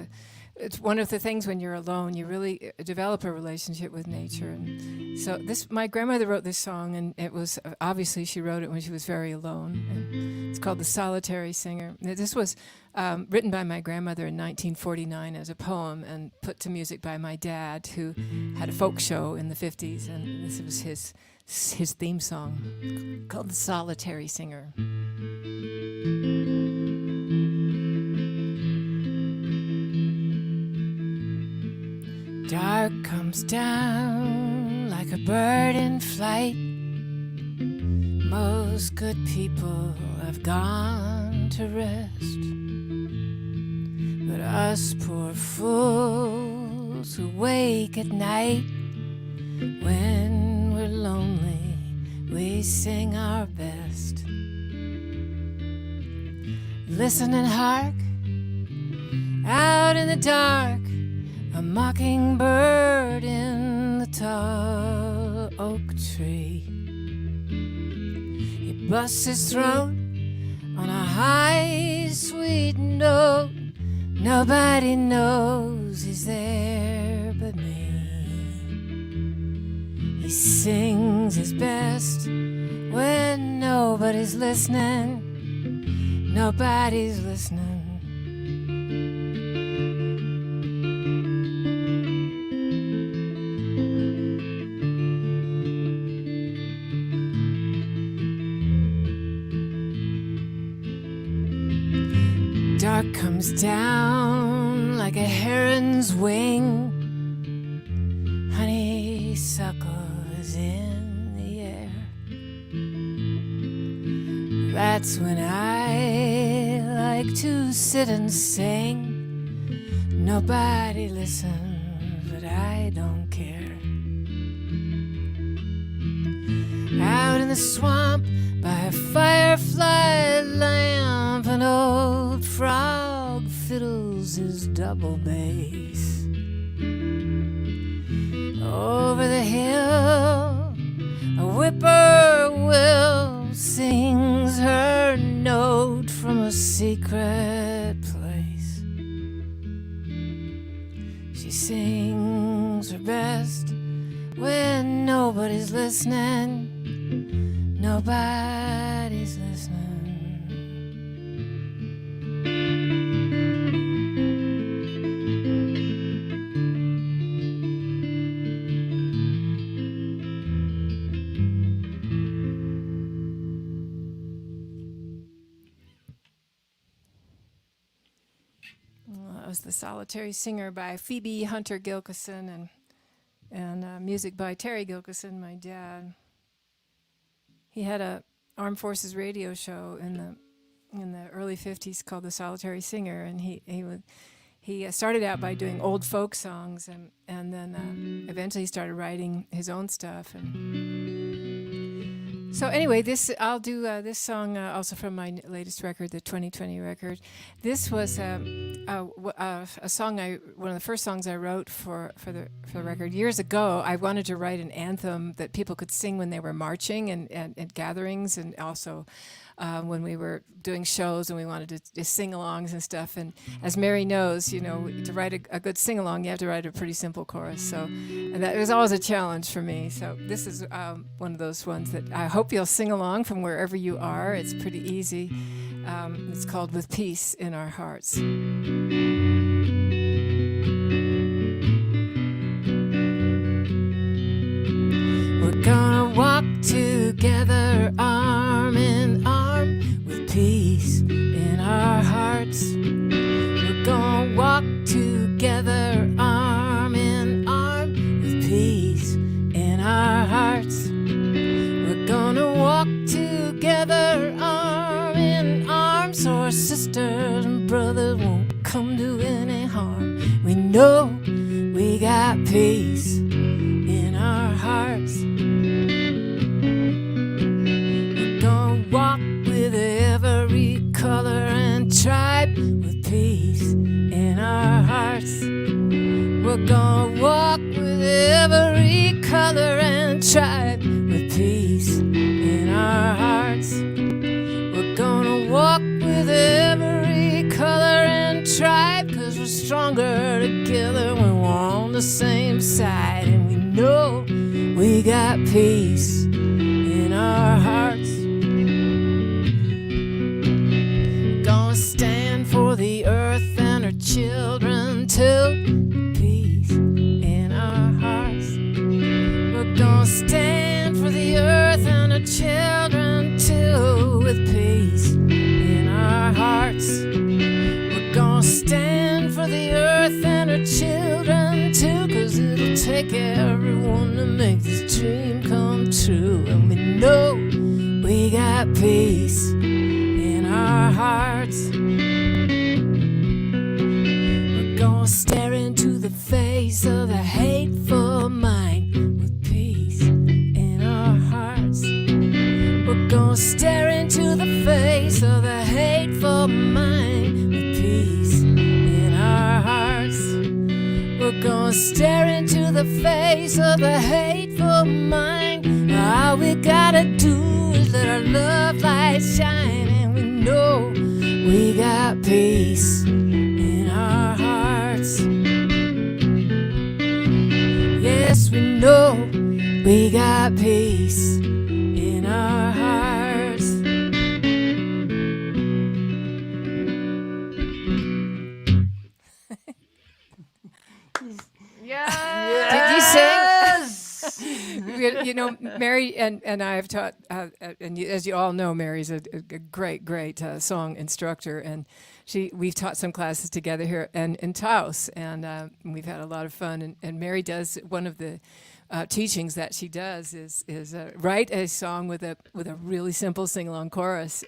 it's one of the things when you're alone, you really develop a relationship with nature. And so my grandmother wrote this song, and it was, obviously she wrote it when she was very alone. And it's called The Solitary Singer. This was written by my grandmother in 1949 as a poem and put to music by my dad, who had a folk show in the 50s. And this was his theme song called The Solitary Singer. Dark comes down like a bird in flight. Most good people have gone to rest, but us poor fools who wake at night, when we're lonely, we sing our best. Listen and hark, out in the dark, a mockingbird in the tall oak tree. He busts his throat on a high, sweet note. Nobody knows he's there but me. He sings his best when nobody's listening. Nobody's listening. Dark comes down like a heron's wing. Honeysuckle is in the air. That's when I like to sit and sing. Nobody listens, but I don't care. Out in the swamp by a firefly lamp, an old frog fiddles his double bass. Over the hill, a whippoorwill sings her note from a secret place. She sings her best when nobody's listening. Nobody's listening. Well, that was The Solitary Singer by Phoebe Hunter Gilkyson, and music by Terry Gilkyson, my dad. He had a Armed Forces radio show in the early 50s called The Solitary Singer, and he started out by doing old folk songs, and then eventually he started writing his own stuff. And so anyway, I'll do this song also from my latest record, the 2020 record. This was a song one of the first songs I wrote for the record years ago. I wanted to write an anthem that people could sing when they were marching and at gatherings, and also when we were doing shows and we wanted to sing-alongs and stuff. And as Mary knows, to write a good sing-along, you have to write a pretty simple chorus. So, and that was always a challenge for me. So this is one of those ones that I hope you'll sing along from wherever you are. It's pretty easy. It's called With Peace in Our Hearts. We're gonna walk together, arm in arm, with peace in our hearts. We're gonna walk together, arm in arm, with peace in our hearts. We're gonna walk together, arm in arm, so our sisters and brothers won't come to any harm. We know we got peace in our hearts. We're gonna walk with We're gonna walk with every color and tribe with peace in our hearts. We're gonna walk with every color and tribe, 'cause we're stronger together when we're on the same side. And we know we got peace in our hearts. We're gonna stand for the earth and her children too. Peace in our hearts. We're gonna stand for the earth and her children too, with peace in our hearts. We're gonna stand for the earth and her children too, 'cause it'll take everyone to make this dream come true. And we know we got peace in our hearts. We're gonna stare into the face of the hateful mind with peace in our hearts. We're gonna stare into the face of the hateful mind with peace in our hearts. We're gonna stare into the face of the hateful mind. All we gotta do is let our love light shine, and we know we got peace in our hearts. Yes, we know we got peace in our hearts. Yeah. Did you sing? Yes. You know, Mary and I have taught, and as you all know, Mary's a great song instructor, and we've taught some classes together here in Taos, and we've had a lot of fun. And Mary does one of the teachings that she does is write a song with a really simple sing along chorus,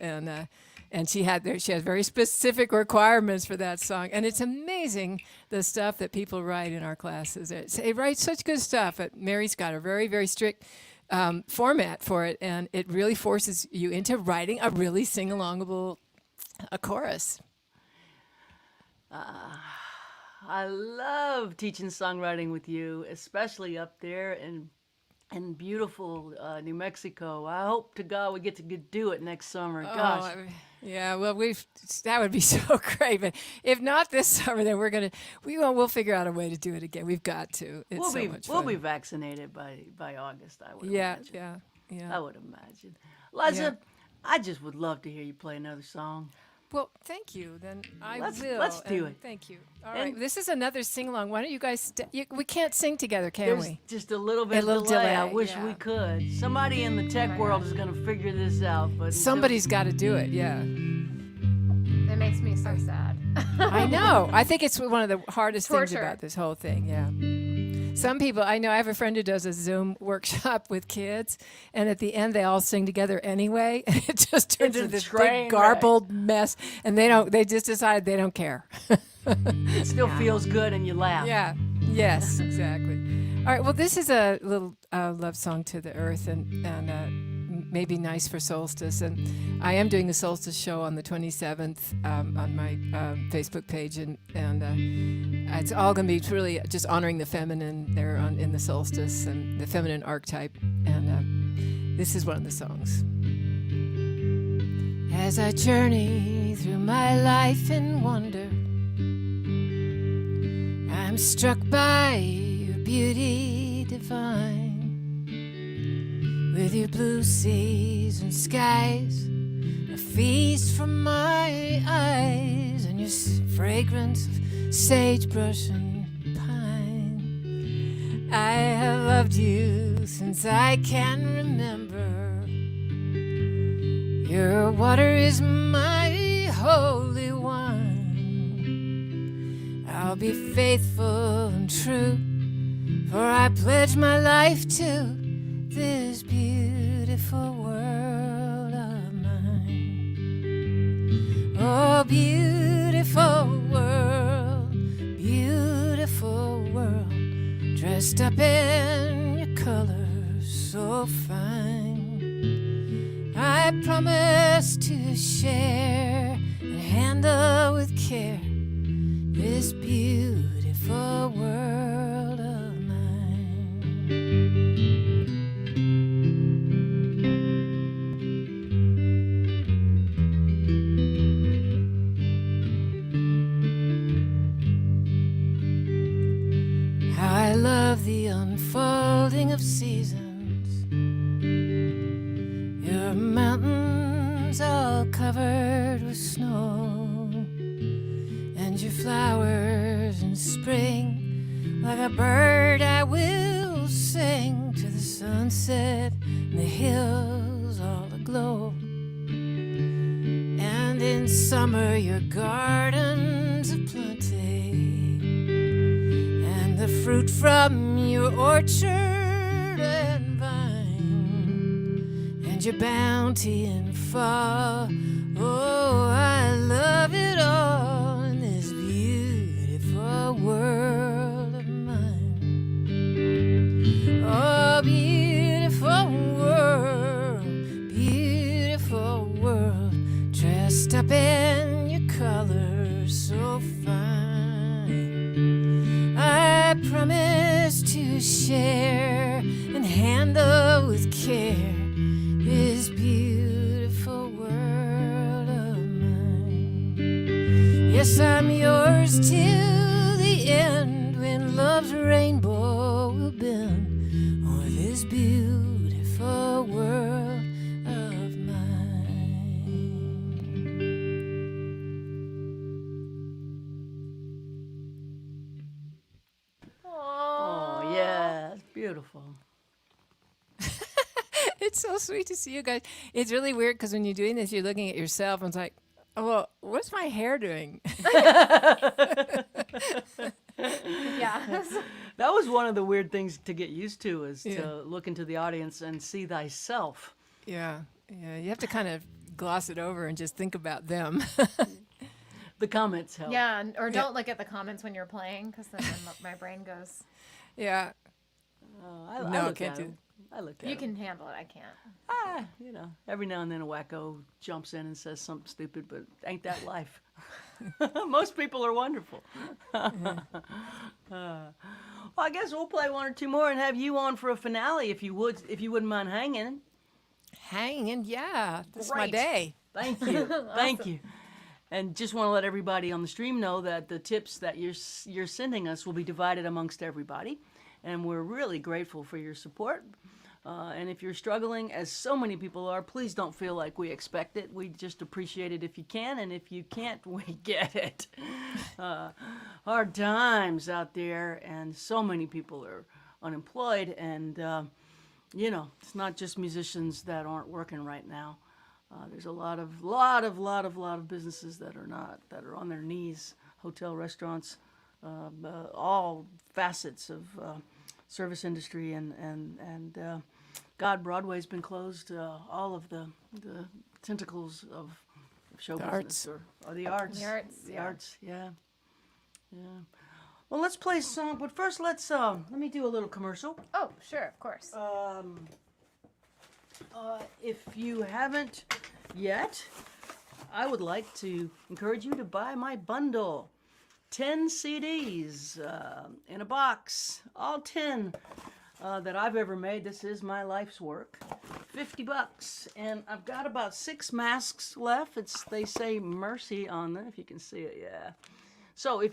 and she has very specific requirements for that song, and it's amazing the stuff that people write in our classes. They write such good stuff, but Mary's got a very, very strict format for it, and it really forces you into writing a really sing-alongable chorus. I love teaching songwriting with you, especially up there in beautiful New Mexico. I hope to God we get to do it next summer. Gosh. Yeah, well, that would be so great. But if not this summer, then we'll figure out a way to do it again. We've got to. It's so much fun. We'll be vaccinated by August, I would imagine. Yeah. I would imagine. Liza, I just would love to hear you play another song. Well, thank you. Then I Let's will. do it. Thank you. All right. This is another sing-along. Why don't you guys... we can't sing together, can There's we? just a little bit of delay. I wish we could. Somebody in the tech world is going to figure this out. But Somebody's got to do it, yeah. That makes me so sad. I know. I think it's one of the hardest things Torture. about this whole thing, yeah. Some people, I know, I have a friend who does a Zoom workshop with kids, and at the end they all sing together anyway, and it just turns into this big garbled mess, and they just decide they don't care. It still feels good and you laugh. Yeah. Yes, exactly. All right. Well, this is a little love song to the earth, and maybe nice for solstice. And I am doing the solstice show on the 27th on my Facebook page, and it's all going to be really just honoring the feminine there in the solstice and the feminine archetype. And this is one of the songs. As I journey through my life in wonder, I'm struck by your beauty divine. With your blue seas and skies, a feast from my eyes, and your fragrance of sagebrush and pine. I have loved you since I can remember. Your water is my holy wine. I'll be faithful and true, for I pledge my life to this beautiful world of mine. Oh, beautiful world, dressed up in your colors so fine. I promise to share and handle with care this beautiful world. of seasons. Your mountains all covered with snow, and your flowers in spring. Like a bird I will sing to the sunset and the hills all aglow. And in summer your gardens of plenty, and the fruit from your orchard and vine, and your bounty in fall. Oh, I love it all in this beautiful world of mine. Oh, beautiful world, dressed up in your colors so fine. I promise to share and handle with care this beautiful world of mine. Yes, I'm yours till the end, when love's rainbow will bend o'er this beautiful world of mine. Oh, yeah, it's beautiful. It's so sweet to see you guys. It's really weird because when you're doing this, you're looking at yourself and it's like, oh, well, what's my hair doing? Yeah. That was one of the weird things to get used to, is Yeah. to look into the audience and see thyself. Yeah, you have to kind of gloss it over and just think about them. The comments help. Yeah, or don't look at the comments when you're playing, because then my brain goes. Yeah. I No, look can't at do them. I look at You them. can handle it. I can't. Every now and then a wacko jumps in and says something stupid, but ain't that life? Most people are wonderful. Well, I guess we'll play one or two more and have you on for a finale, if you wouldn't mind hanging. Hanging, yeah. That's my Great. day. Thank you, thank you. And just want to let everybody on the stream know that the tips that you're sending us will be divided amongst everybody, and we're really grateful for your support. And if you're struggling, as so many people are, please don't feel like we expect it. We just appreciate it if you can, and if you can't, we get it. Hard times out there, and so many people are unemployed, and it's not just musicians that aren't working right now. There's a lot of businesses that are on their knees. Hotel, restaurants, all facets of service industry, and God, Broadway's been closed. All of the tentacles of show business arts. or the arts. The arts, The yeah. arts, yeah. Well, let's play some, but first let me do a little commercial. Oh, sure, of course. If you haven't yet, I would like to encourage you to buy my bundle. 10 CDs in a box, all 10 that I've ever made. This is my life's work. $50, and I've got about 6 masks left. They say Mercy on them, if you can see it, yeah. So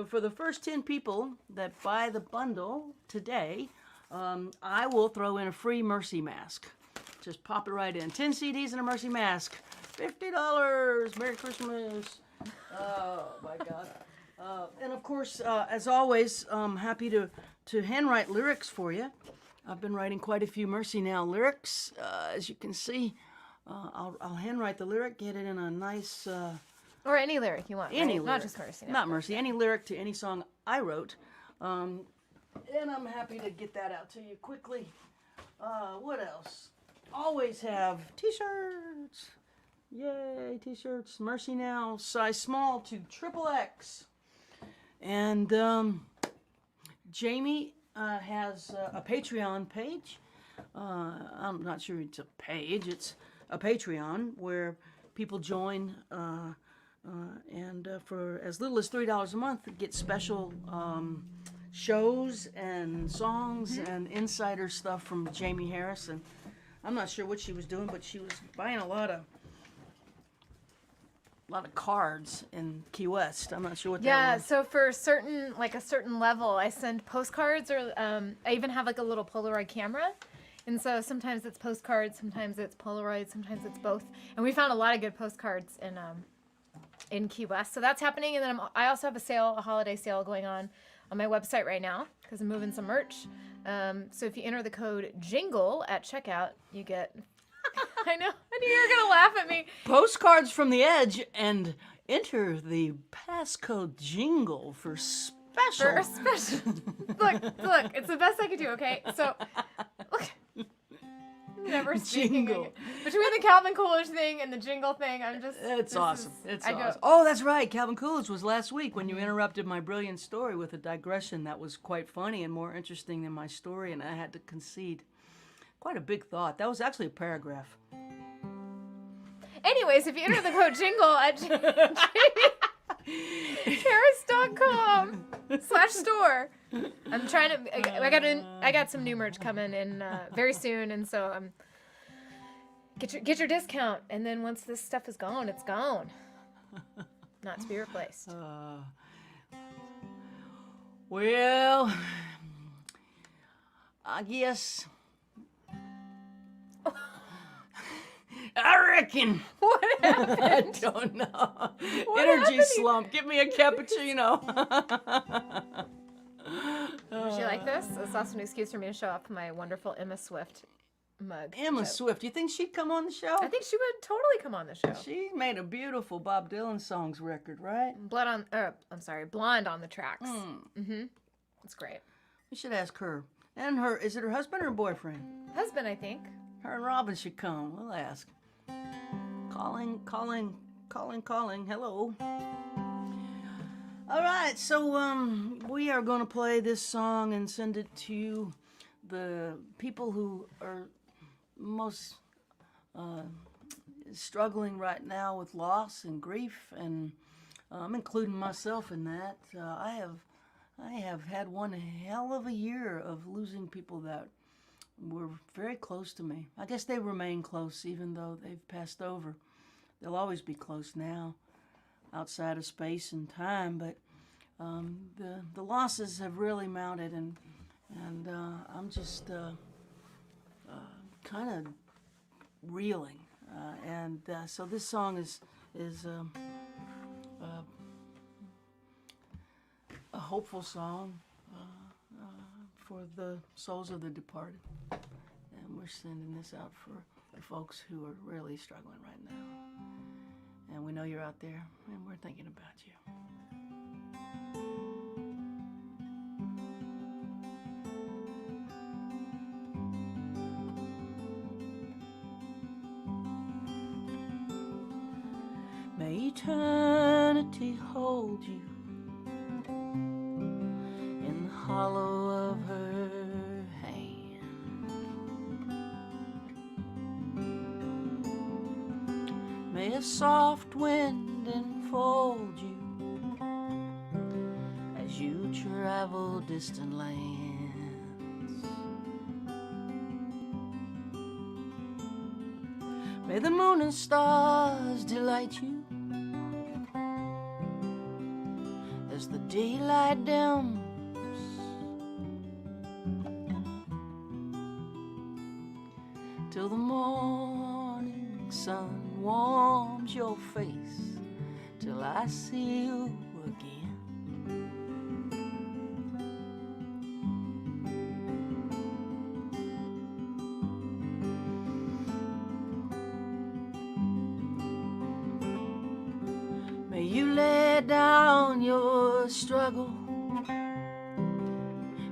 for the first 10 people that buy the bundle today, I will throw in a free Mercy mask. Just pop it right in. 10 CDs and a Mercy mask. $50. Merry Christmas. Oh, my God. And of course, as always, I'm happy to handwrite lyrics for you. I've been writing quite a few Mercy Now lyrics. As you can see, I'll handwrite the lyric, get it in a nice... Or any lyric you want. any right? lyric. Not just Mercy. No. Not Mercy. Any lyric to any song I wrote. And I'm happy to get that out to you quickly. What else? Always have t-shirts. Yay, t-shirts. Mercy Now, size small to XXX. And Jamie has a Patreon page. I'm not sure it's a page. It's a Patreon where people join and for as little as $3 a month, get special shows and songs and insider stuff from Jamie Harris. And I'm not sure what she was doing, but she was buying a lot of lot of cards in Key West. I'm not sure what Yeah, that was. so for a certain level, I send postcards, or I even have like a little Polaroid camera. And so sometimes it's postcards, sometimes it's Polaroid, sometimes it's both. And we found a lot of good postcards in Key West. So that's happening. And then I also have a holiday sale going on my website right now because I'm moving some merch. So if you enter the code JINGLE at checkout, you get... I know. I knew you were going to laugh at me. Postcards from the Edge, and enter the passcode JINGLE for special. For a special. Look, it's the best I could do, okay? So, look. Never speaking. Jingle. Between the Calvin Coolidge thing and the jingle thing, I'm just... It's awesome. It's I go- awesome. Oh, that's right. Calvin Coolidge was last week when you interrupted my brilliant story with a digression that was quite funny and more interesting than my story, and I had to concede. Quite a big thought. That was actually a paragraph. Anyways, if you enter the code JINGLE at Harris.com/store, I'm trying to... I got some new merch coming in very soon, and so get your discount, and then once this stuff is gone, it's gone. Not to be replaced. Well, I guess... I reckon. What happened? I don't know. What Energy happened? slump. Give me a cappuccino. Would you like this? It's also an excuse for me to show off my wonderful Emma Swift mug. Emma Swift. You think she'd come on the show? I think she would totally come on the show. She made a beautiful Bob Dylan songs record, right? Blonde on the tracks. Mm-hmm. It's great. We should ask her. And is it her husband or boyfriend? Husband, I think. Her and Robin should come. We'll ask. Calling. Hello. All right, so we are going to play this song and send it to the people who are most struggling right now with loss and grief, and I'm including myself in that. I have had one hell of a year of losing people that were very close to me. I guess they remain close even though they've passed over. They'll always be close now, outside of space and time, but the losses have really mounted, and I'm just kind of reeling. So this song is a hopeful song for the souls of the departed. And we're sending this out for the folks who are really struggling right now. And we know you're out there, and we're thinking about you. May eternity hold you in the hollow of her hand. May a soft wind enfold you as you travel distant lands. May the moon and stars delight you as the daylight dims. Till the morning sun warms your face, till I see you again. May you lay down your struggle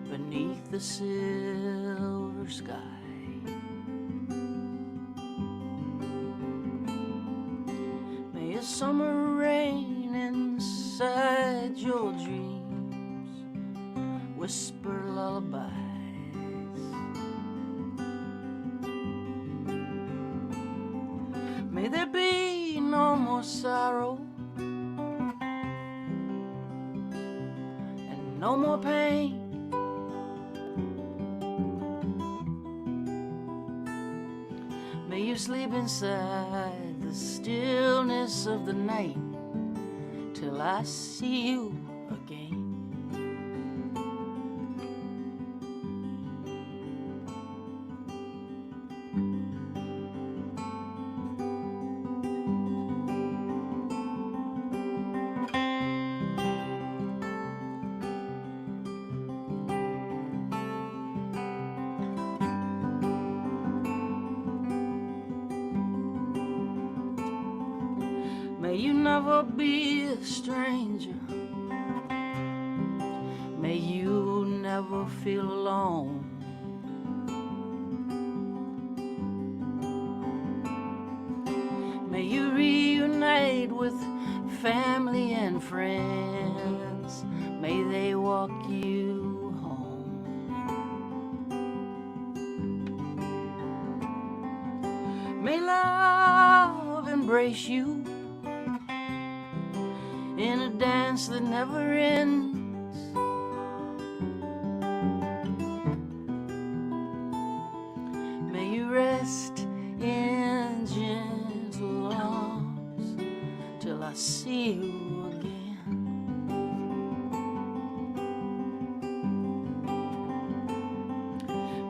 beneath the silver sky. May a summer rain inside your dreams whisper lullabies. May there be no more sorrow and no more pain. May you sleep inside the stillness dance of the night till I see you again. May you never be a stranger. May you never feel alone. May you reunite with family and friends. May they walk you home. May love embrace you in a dance that never ends. May you rest in gentle arms till I see you again.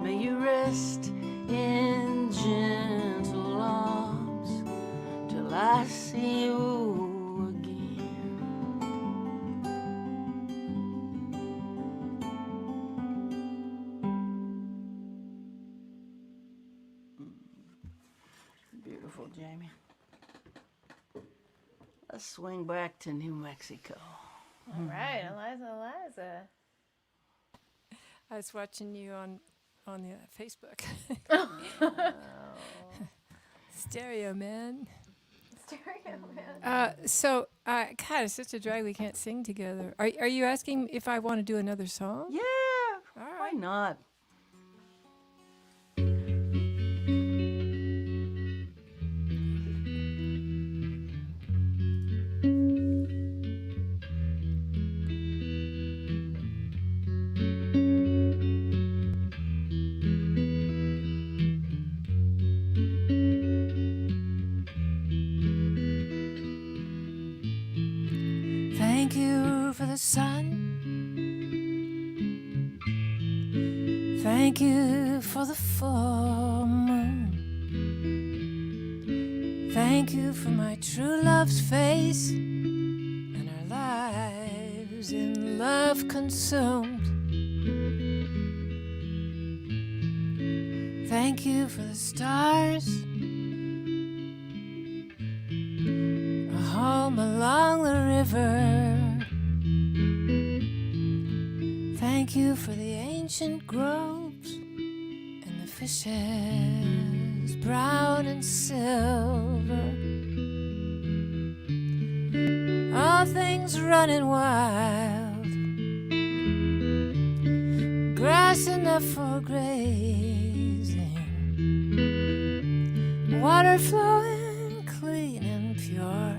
May you rest in gentle arms till I see you again. Beautiful, Jamie. Let's swing back to New Mexico. All right, Eliza. I was watching you on the Facebook. Stereo man. Stereo man. God, it's such a drag we can't sing together. Are you asking if I want to do another song? Yeah, All why right. not? Thank you for the sun. Thank you for the full moon. Thank you for my true love's face and our lives in love consumed. Thank you for the stars, a home along the river. Thank you for the ancient groves and the fishes, brown and silver. All things running wild, grass enough for grazing, water flowing clean and pure.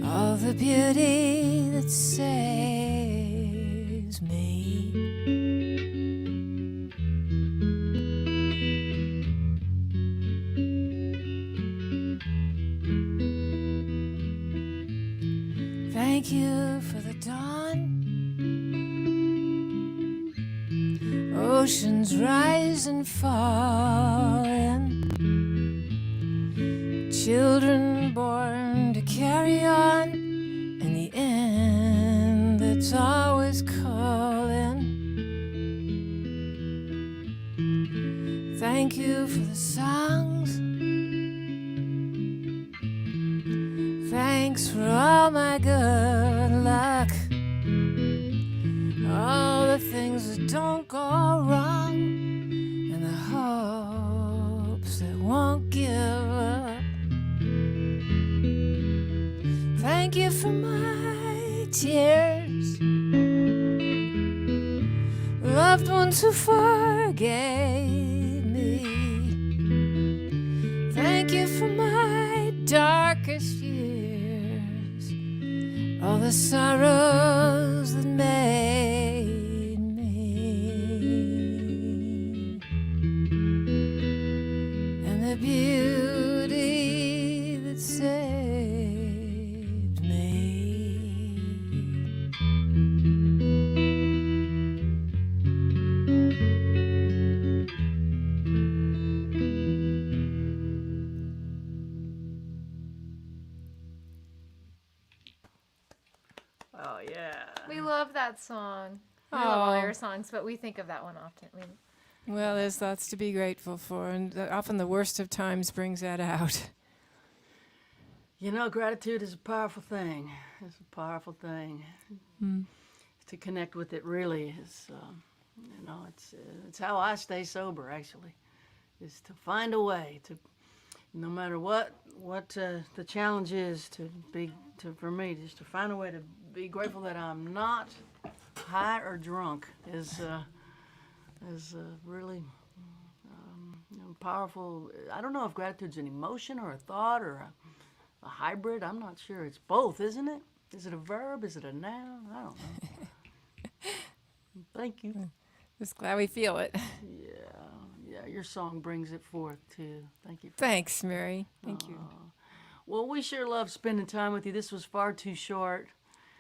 All the beauty that saves me. Thank you for the dawn, oceans rise and fall, and children born to carry on, and the end that's always calling. Thank you for the songs. Thanks for all my good luck, all the things that don't go wrong, and the hopes that won't give up. Thank you for my tears, loved ones who forgave me. Thank you for my darkest years, all the sorrows that made me, and the beauty that saved Oh, yeah. We love that song. We love all your songs, but we think of that one often. Well, there's lots to be grateful for, and often the worst of times brings that out. You know, gratitude is a powerful thing. It's a powerful thing. To connect with it really is, you know, it's how I stay sober, actually, is to find a way to, no matter what the challenge is, for me, just to find a way to be grateful that I'm not high or drunk is really you know, powerful. I don't know if gratitude's an emotion or a thought or a hybrid. I'm not sure. It's both, isn't it? Is it a verb? Is it a noun? I don't know. Thank you. Just glad we feel it. Yeah, your song brings it forth too. Thank you. Thanks, Mary. Thank you. Well, we sure love spending time with you. This was far too short.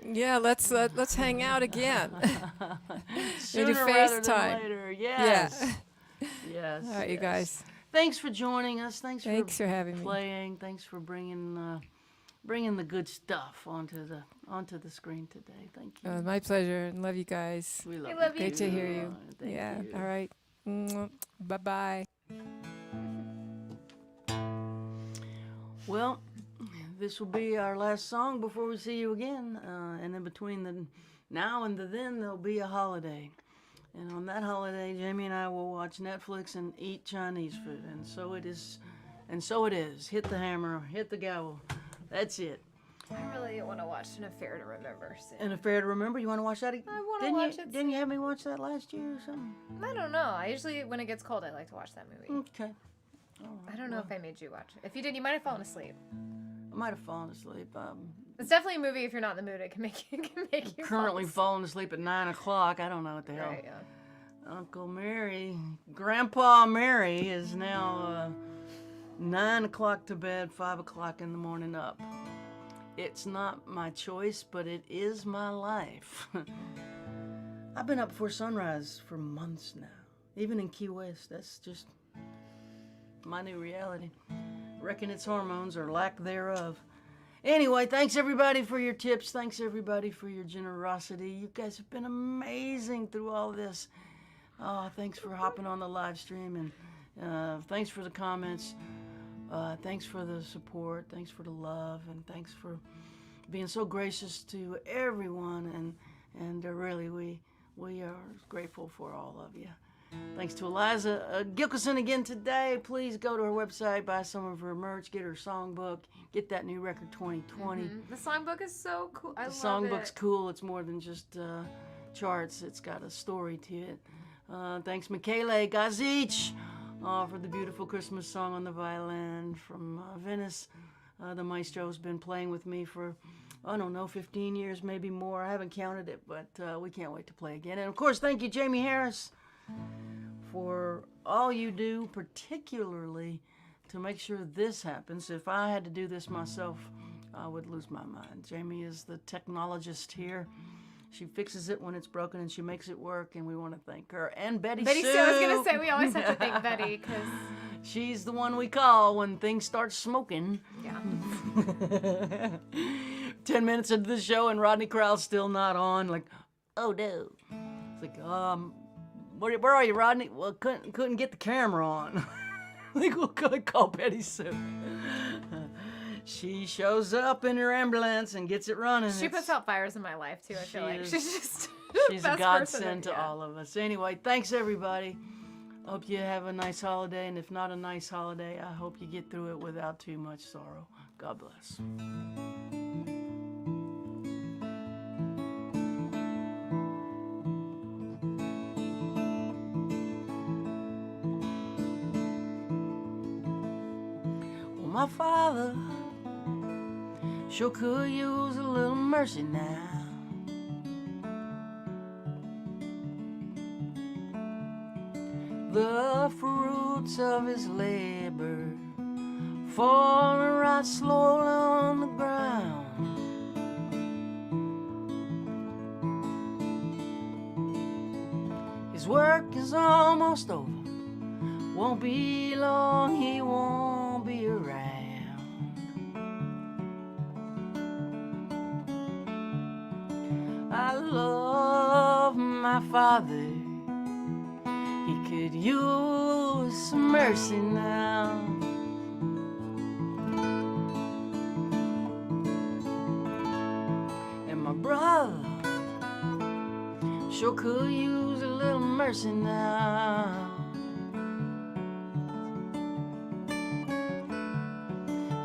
Yeah, let's hang out again. Sooner Maybe rather than FaceTime. later. Yes. Yeah. Yes. All right, you yes. guys. Thanks for joining us. Thanks for having me. playing. Thanks for bringing the good stuff onto the screen today. Thank you. My pleasure, and love you guys. We love you. Great to hear you. Thank Yeah. you. All right. Bye-bye. Well, this will be our last song before we see you again. And in between the now and the then, there'll be a holiday. And on that holiday, Jamie and I will watch Netflix and eat Chinese food. And so it is. And so it is. Hit the hammer, hit the gavel. That's it. I really want to watch An Affair to Remember soon. An Affair to Remember? You want to watch that? I want to watch it. Didn't you have me watch that last year or something? I don't know. I usually, when it gets cold, I like to watch that movie. Okay. All right. I don't know if I made you watch it. If you did, you might have fallen asleep. I might have fallen asleep. It's definitely a movie. If you're not in the mood, it can make you. Currently fall falling asleep at 9 o'clock. I don't know what the hell. Right, yeah. Uncle Mary, Grandpa Mary is now 9 o'clock to bed, 5 o'clock in the morning up. It's not my choice, but it is my life. I've been up before sunrise for months now. Even in Key West, that's just my new reality. Reckon it's hormones or lack thereof. Anyway, thanks everybody for your tips. Thanks everybody for your generosity. You guys have been amazing through all this. Oh, thanks for hopping on the live stream, and thanks for the comments. Thanks for the support. Thanks for the love, and thanks for being so gracious to everyone. And really, we are grateful for all of you. Thanks to Eliza Gilkyson again today. Please go to her website, buy some of her merch, get her songbook, get that new record 2020. The songbook is so cool. I love it. The songbook's cool. It's more than just charts. It's got a story to it. Thanks, Michele Gazic, for the beautiful Christmas song on the violin from Venice. The maestro's been playing with me for, I don't know, 15 years, maybe more. I haven't counted it, but we can't wait to play again. And of course, thank you, Jamie Harris, for all you do, particularly to make sure this happens. If I had to do this myself, I would lose my mind. Jamie is the technologist here. She fixes it when it's broken, and she makes it work, and we want to thank her. And Betty Sue. Betty Sue, I was going to say, we always have to thank Betty, because... She's the one we call when things start smoking. Yeah. 10 minutes into the show, and Rodney Crowell's still not on. Like, oh, no. It's like, where are you, Rodney? Well, couldn't get the camera on. Like, we'll call Betty Sue. She shows up in her ambulance and gets it running. She puts out fires in my life, too, I feel like. is- She's just She's the a best godsend person to all of us. Anyway, thanks, everybody. Hope you have a nice holiday, and if not a nice holiday, I hope you get through it without too much sorrow. God bless. Well, my father sure could use a little mercy now. The fruits of his labor falling right slowly on the ground. His work is almost over. Won't be long, he won't be around. my father, he could use some mercy now. And my brother sure could use a little mercy now.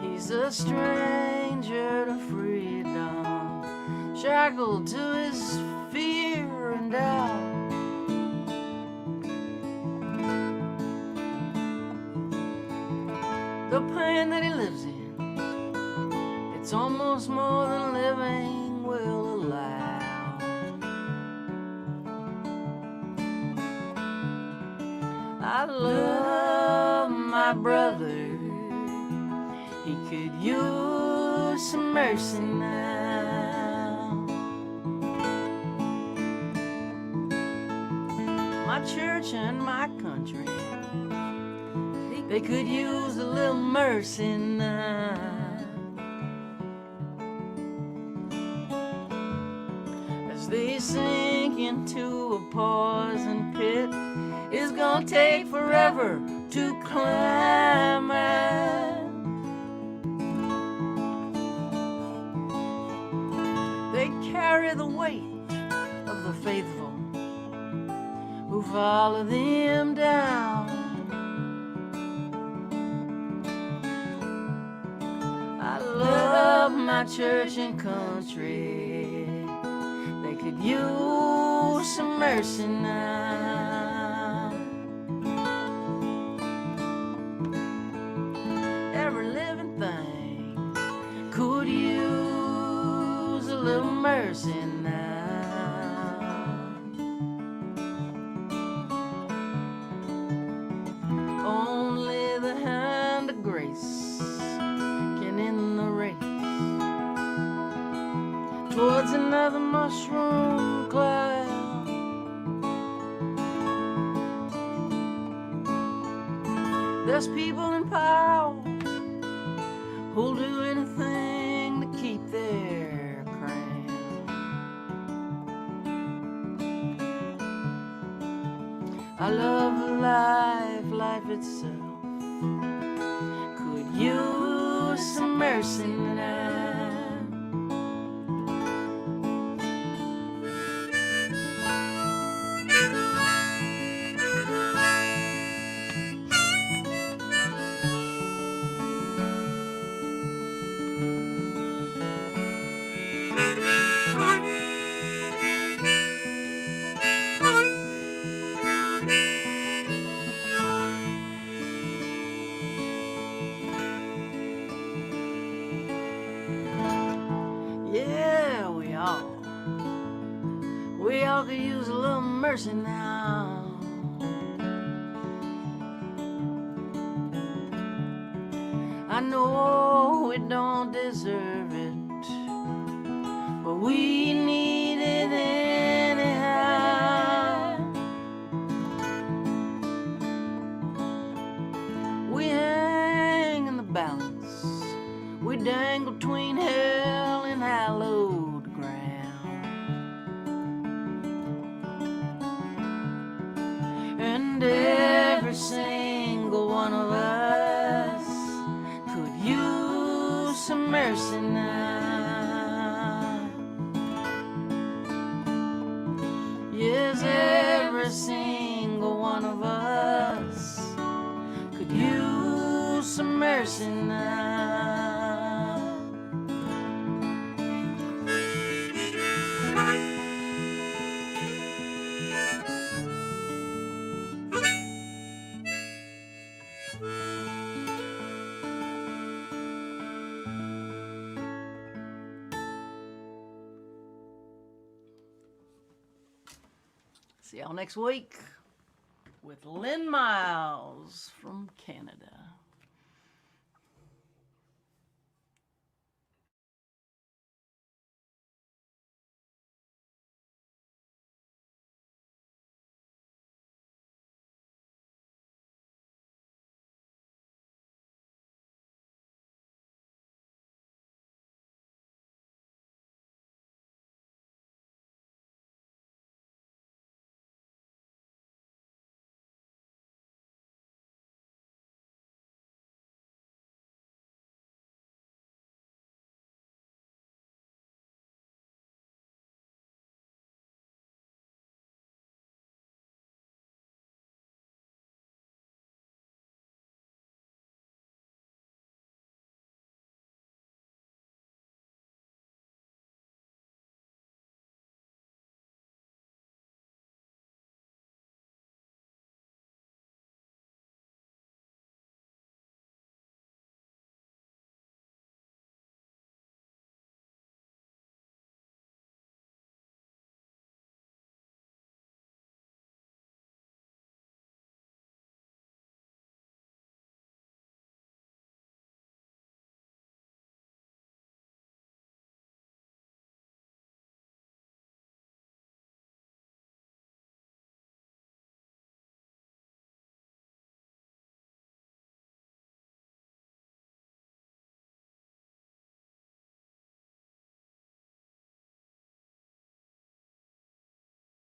He's a stranger to freedom, shackled to his fear and doubt. The pain that he lives in, it's almost more than living will allow. I love my brother, he could use some mercy now. My church and my country, they could use a little mercy now. As they sink into a poison pit, it's gonna take forever to climb out. They carry the weight of the faithful who follow them down. I love my church and country, they could use some mercy now. Every living thing could use a little mercy now. Only the hand of grace can end the race towards another mushroom cloud. There's people in power who'll do anything to keep their crown. I love life itself could use some mercy now. Yeah, we all could use a little mercy now. I know we don't deserve it, but we need it anyhow. We hang in the balance, we dangle between hell and hallowed ground. And every single one of us could use some mercy now. Yes, every single one of us could use some mercy now. See y'all next week with Lynn Miles from Canada.